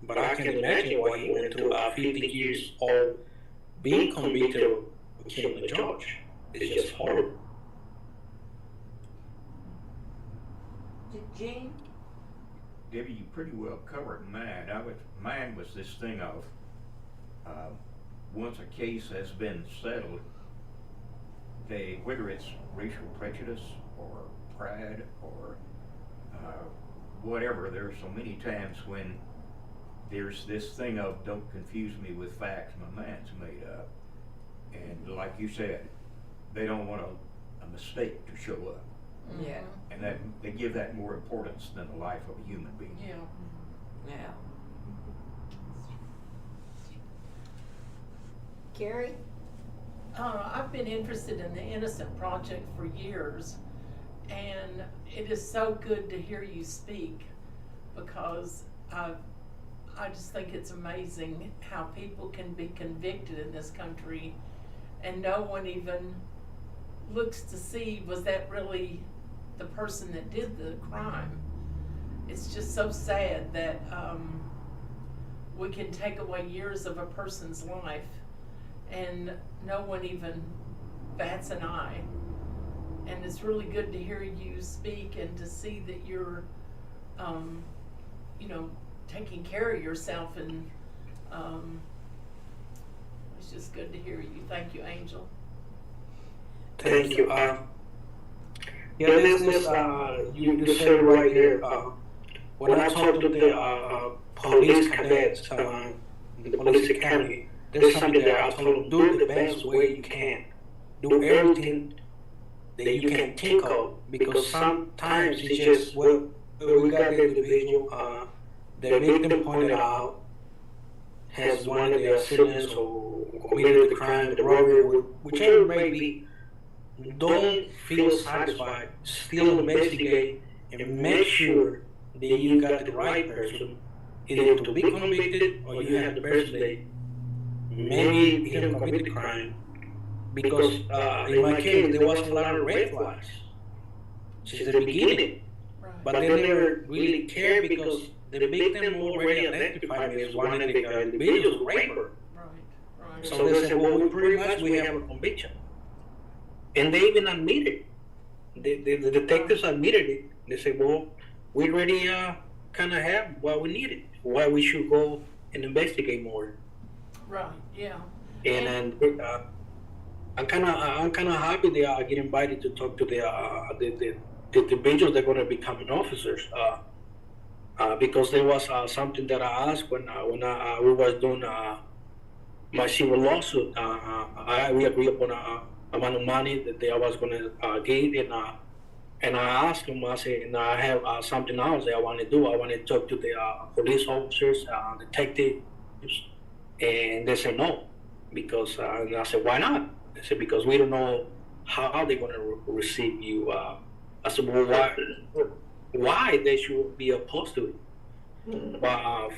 But I can imagine why he went to 50 years old being convicted of killing a judge. It's just horrible. Gene? Debbie, you pretty well covered mine. Mine was this thing of once a case has been settled, whether it's racial prejudice or pride or whatever, there are so many times when there's this thing of don't confuse me with facts, my mind's made up. And like you said, they don't want a mistake to show up. Yeah. And that they give that more importance than the life of a human being. Yeah. Yeah. Carrie? I've been interested in the Innocent Project for years, and it is so good to hear you speak because I just think it's amazing how people can be convicted in this country and no one even looks to see, was that really the person that did the crime? It's just so sad that we can take away years of a person's life and no one even bats an eye. And it's really good to hear you speak and to see that you're, you know, taking care of yourself, and it's just good to hear you. Thank you, Angel. Thank you. Yeah, this you said right here. When I talked to the police cadets, the police academy, there's something that I told him, do the best way you can. Do everything that you can think of, because sometimes it's just, well, we got the individual, the victim pointed out, has one of the accidents or committed the crime, the robbery, whichever it may be, don't feel satisfied, still investigate and make sure that you got the right person, either to be convicted or you have the person that maybe didn't commit the crime. Because in my case, there was a lot of red flags since the beginning, but they never really cared because the victim already identified me as one of the individuals who raped her. Right. So they said, well, we have a conviction. And they even admitted it. The detectives admitted it. They said, well, we already kind of have what we needed, why we should go and investigate more. Right, yeah. And I'm kind of happy they get invited to talk to the individuals that are going to become officers. Because there was something that I asked when we was doing my civil lawsuit. We agreed upon amount of money that I was going to give, and I asked him. I said, I have something else that I want to do. I want to talk to the police officers, detectives, and they said no, because and I said, why not? They said, because we don't know how they're going to receive you. I said, well, why they should be opposed to it? But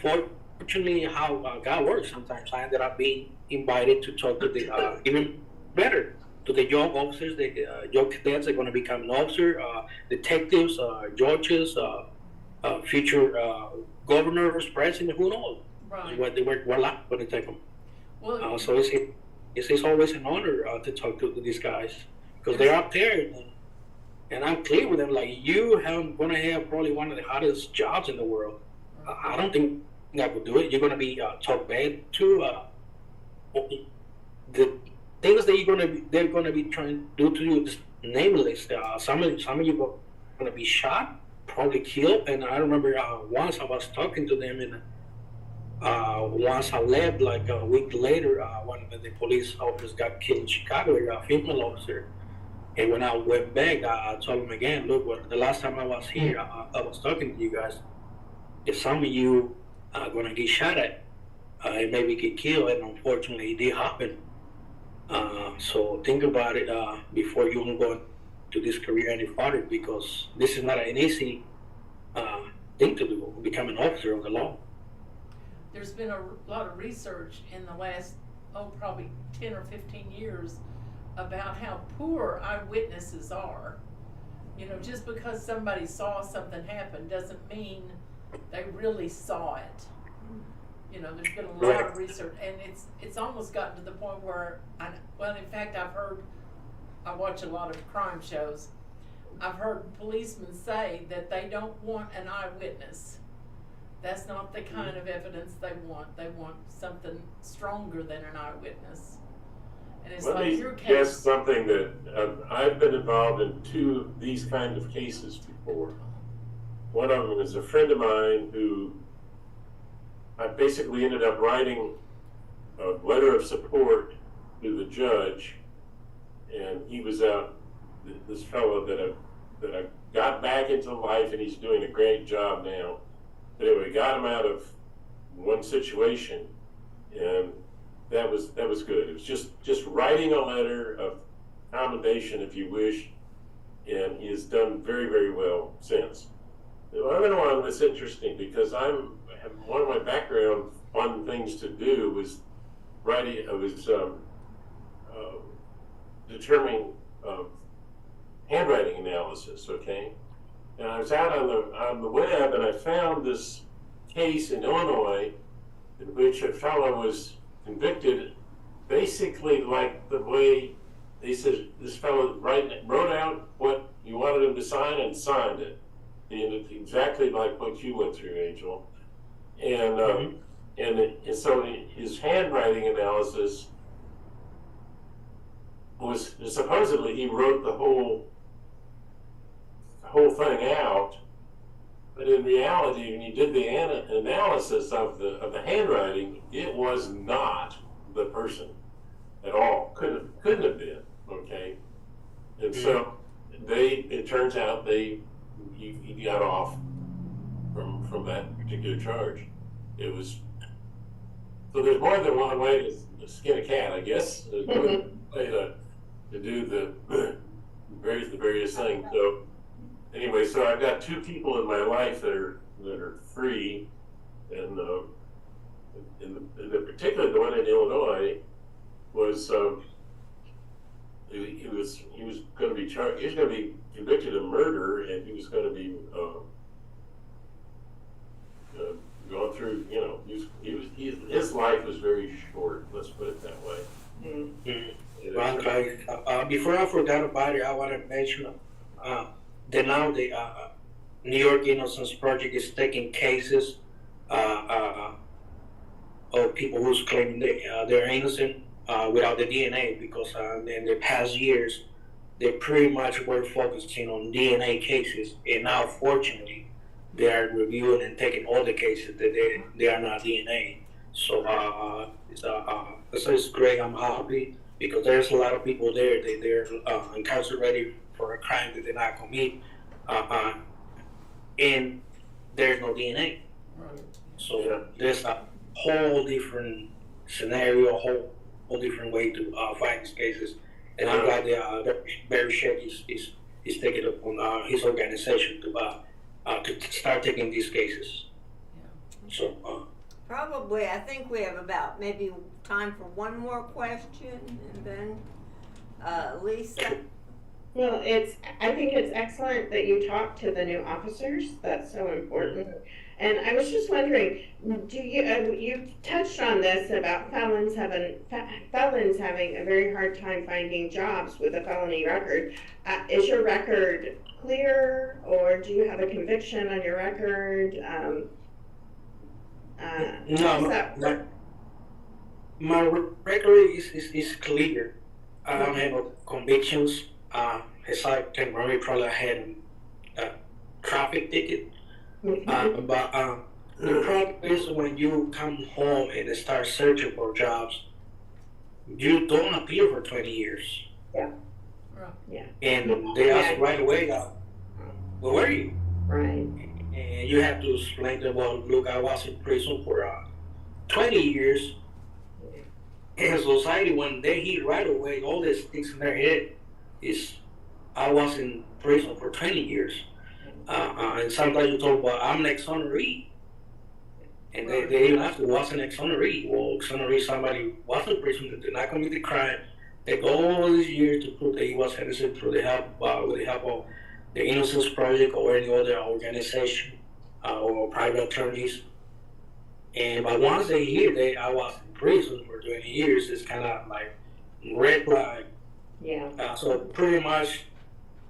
fortunately, how God works, sometimes I ended up being invited to talk to the even better, to the young officers, the young cadets that are going to become an officer, detectives, judges, future governors, president, who knows what they were going to take them. Well, So it's always an honor to talk to these guys, because they're up there. And I'm clear with them, like, you have going to have probably one of the hardest jobs in the world. I don't think I could do it. You're going to be talked bad to. The things that they're going to be trying to do to you is nameless. Some of you are going to be shot, probably killed. And I remember once I was talking to them, and once I left, like a week later, one of the police officers got killed in Chicago, a female officer. And when I went back, I told him again, look, the last time I was here, I was talking to you guys. If some of you are going to get shot at, and maybe get killed, and unfortunately it did happen. So think about it before you go to this career any further, because this is not an easy thing to do, become an officer of the law. There's been a lot of research in the last, probably 10 or 15 years about how poor eyewitnesses are. You know, just because somebody saw something happen doesn't mean they really saw it. You know, there's been a lot of research, and it's almost gotten to the point where, in fact, I watch a lot of crime shows. I've heard policemen say that they don't want an eyewitness. That's not the kind of evidence they want. They want something stronger than an eyewitness. And it's like your case. Let me guess something that I've been involved in two of these kind of cases before. One of them is a friend of mine who I basically ended up writing a letter of support to the judge, and he was this fellow that I got back into life, and he's doing a great job now. But anyway, got him out of one situation, and that was good. It was just writing a letter of commendation, if you wish, and he has done very, very well since. The other one was interesting because one of my background fun things to do was writing. I was determining handwriting analysis. Okay, and I was out on the web, and I found this case in Illinois in which a fellow was convicted, basically like the way they said this fellow wrote out what you wanted him to sign and signed it. Exactly like what you went through, Angel. And and so his handwriting analysis was supposedly he wrote the whole thing out, but in reality, when you did the analysis of the handwriting, it was not the person at all. Couldn't have been, okay? And so it turns out he got off from that particular charge. It was, so there's more than one way to skin a cat, I guess. There's more than one way to do the various things. So anyway, so I've got two people in my life that are free, and particularly the one in Illinois was he was going to be charged. He was going to be convicted of murder, and he was going to be going through. You know, his life was very short. Let's put it that way. Right. Before I forgot about it, I want to mention that now the New York Innocence Project is taking cases of people who's claiming they're innocent without the DNA, because in the past years they pretty much were focusing on DNA cases, and now fortunately they are reviewing and taking all the cases that they are not DNA. So it's great. I'm happy because there's a lot of people there that they're incarcerated for a crime that they not commit, and there's no DNA. Right. So there's a whole different scenario, a whole different way to fight these cases. And I'm glad that Barry Sheck is taking it upon his organization to start taking these cases. Yeah. So Probably, I think we have about maybe time for one more question, and then Lisa. Well, I think it's excellent that you talk to the new officers. That's so important. And I was just wondering, do you touched on this about felons having a very hard time finding jobs with a felony record. Is your record clear, or do you have a conviction on your record? No, my record is clear. I don't have convictions. Aside temporarily, probably I had a traffic ticket. But the problem is when you come home and start searching for jobs, you don't appear for 20 years. Yeah. Right. Yeah. And they ask right away, where were you? Right. And you have to explain to them, well, look, I was in prison for 20 years. And society, when they hear right away, all this sticks in their head is, I was in prison for 20 years. And sometimes you talk about, I'm an exoneree. And they even ask, what's an exoneree? Well, exoneree, somebody was in prison that did not commit the crime. They go all these years to prove that he was innocent through with the help of the Innocence Project or any other organization or private attorneys. But once they hear that I was in prison for 20 years, it's kind of like red flag. Yeah. So pretty much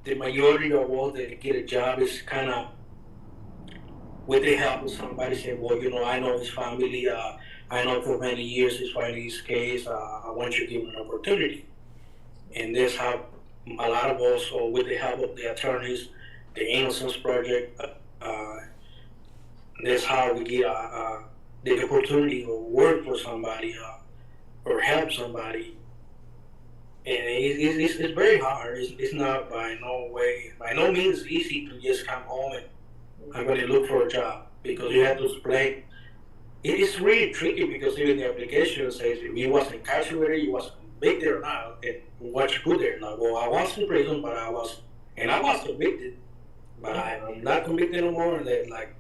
the majority of all that get a job is kind of with the help of somebody saying, well, you know, I know his family, I know for many years he's fighting his case, I want you to give him an opportunity. And that's how a lot of us, with the help of the attorneys, the Innocence Project, that's how we get the opportunity to work for somebody or help somebody. And it's very hard. It's not by no means easy to just come home and I'm going to look for a job, because you have to explain. It is really tricky because even the application says if you was incarcerated, you was convicted or not, and what you put there. Now, well, I was in prison, but I was convicted, but I'm not convicted anymore. And they're like,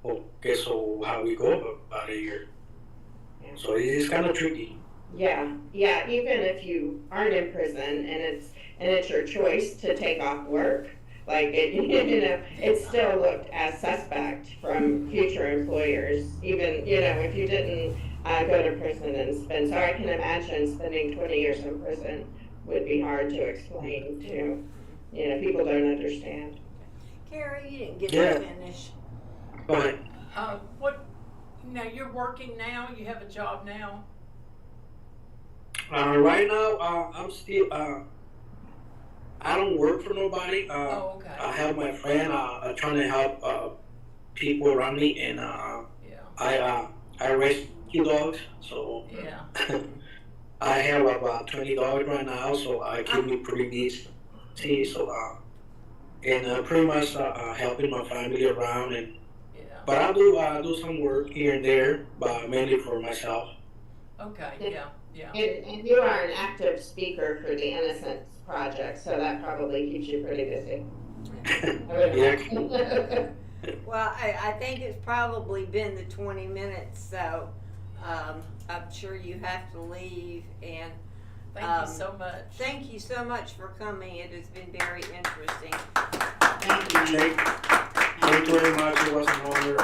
okay, so how we go about it here? So it's kind of tricky. Yeah, even if you aren't in prison and it's your choice to take off work, like it's still looked as suspect from future employers, even, if you didn't go to prison and spend. So I can imagine spending 20 years in prison would be hard to explain to, people don't understand. Carrie, you didn't get to finish. Go ahead. Now you're working now, you have a job now? Right now, I'm still, I don't work for nobody. Okay. I have my friend trying to help people around me, and I rescue dogs. So I have about 20 dogs right now, so I keep me pretty busy. So and pretty much helping my family around, and Yeah. but I do some work here and there, but mainly for myself. Okay, yeah. And you are an active speaker for the Innocence Project, so that probably keeps you pretty busy. Yeah. Well, I think it's probably been the 20 minutes, so I'm sure you have to leave. And Thank you so much. thank you so much for coming. It has been very interesting. Thank you very much. It was an honor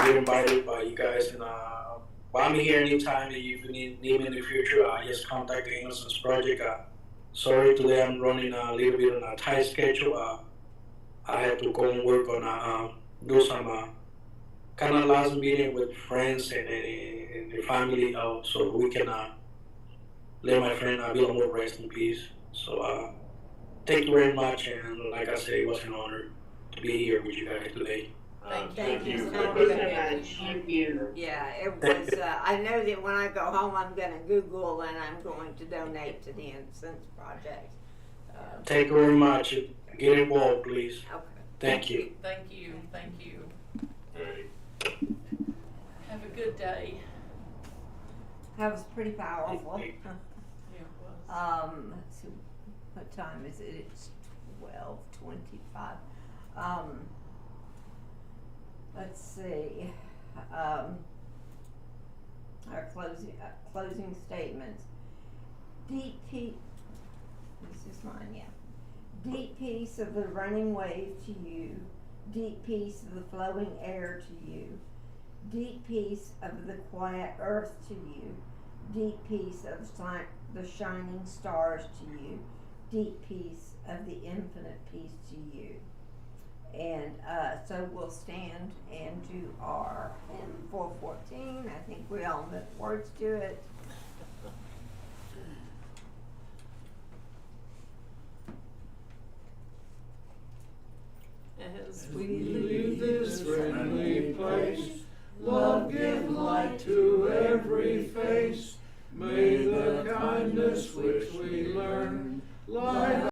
being invited by you guys, and I'm here anytime that you need me in the future. Just contact the Innocence Project. Sorry, today I'm running a little bit on a tight schedule. I had to go and work on do some kind of last meeting with friends and the family, so we can let my friend Bill rest in peace. So thank you very much, and like I said, it was an honor to be here with you guys today. Thank you so Thank you so much. much. Thank you. Yeah, it was, I know that when I go home, I'm gonna Google and I'm going to donate to the Innocence Project. Thank you very much. Get involved, please. Okay. Thank you. Thank you. All right. Have a good day. That was pretty powerful. Yeah, it was. Let's see, what time is it? It's 12:25. Let's see, our closing statements. Deep peace, this is mine, yeah. Deep peace of the running wave to you, deep peace of the flowing air to you, deep peace of the quiet earth to you, deep peace of the shining stars to you, deep peace of the infinite peace to you. And so we'll stand and do our hymn 414. I think we all know the words to it. As We leave this friendly place, love give light to every face. May the kindness which we learn light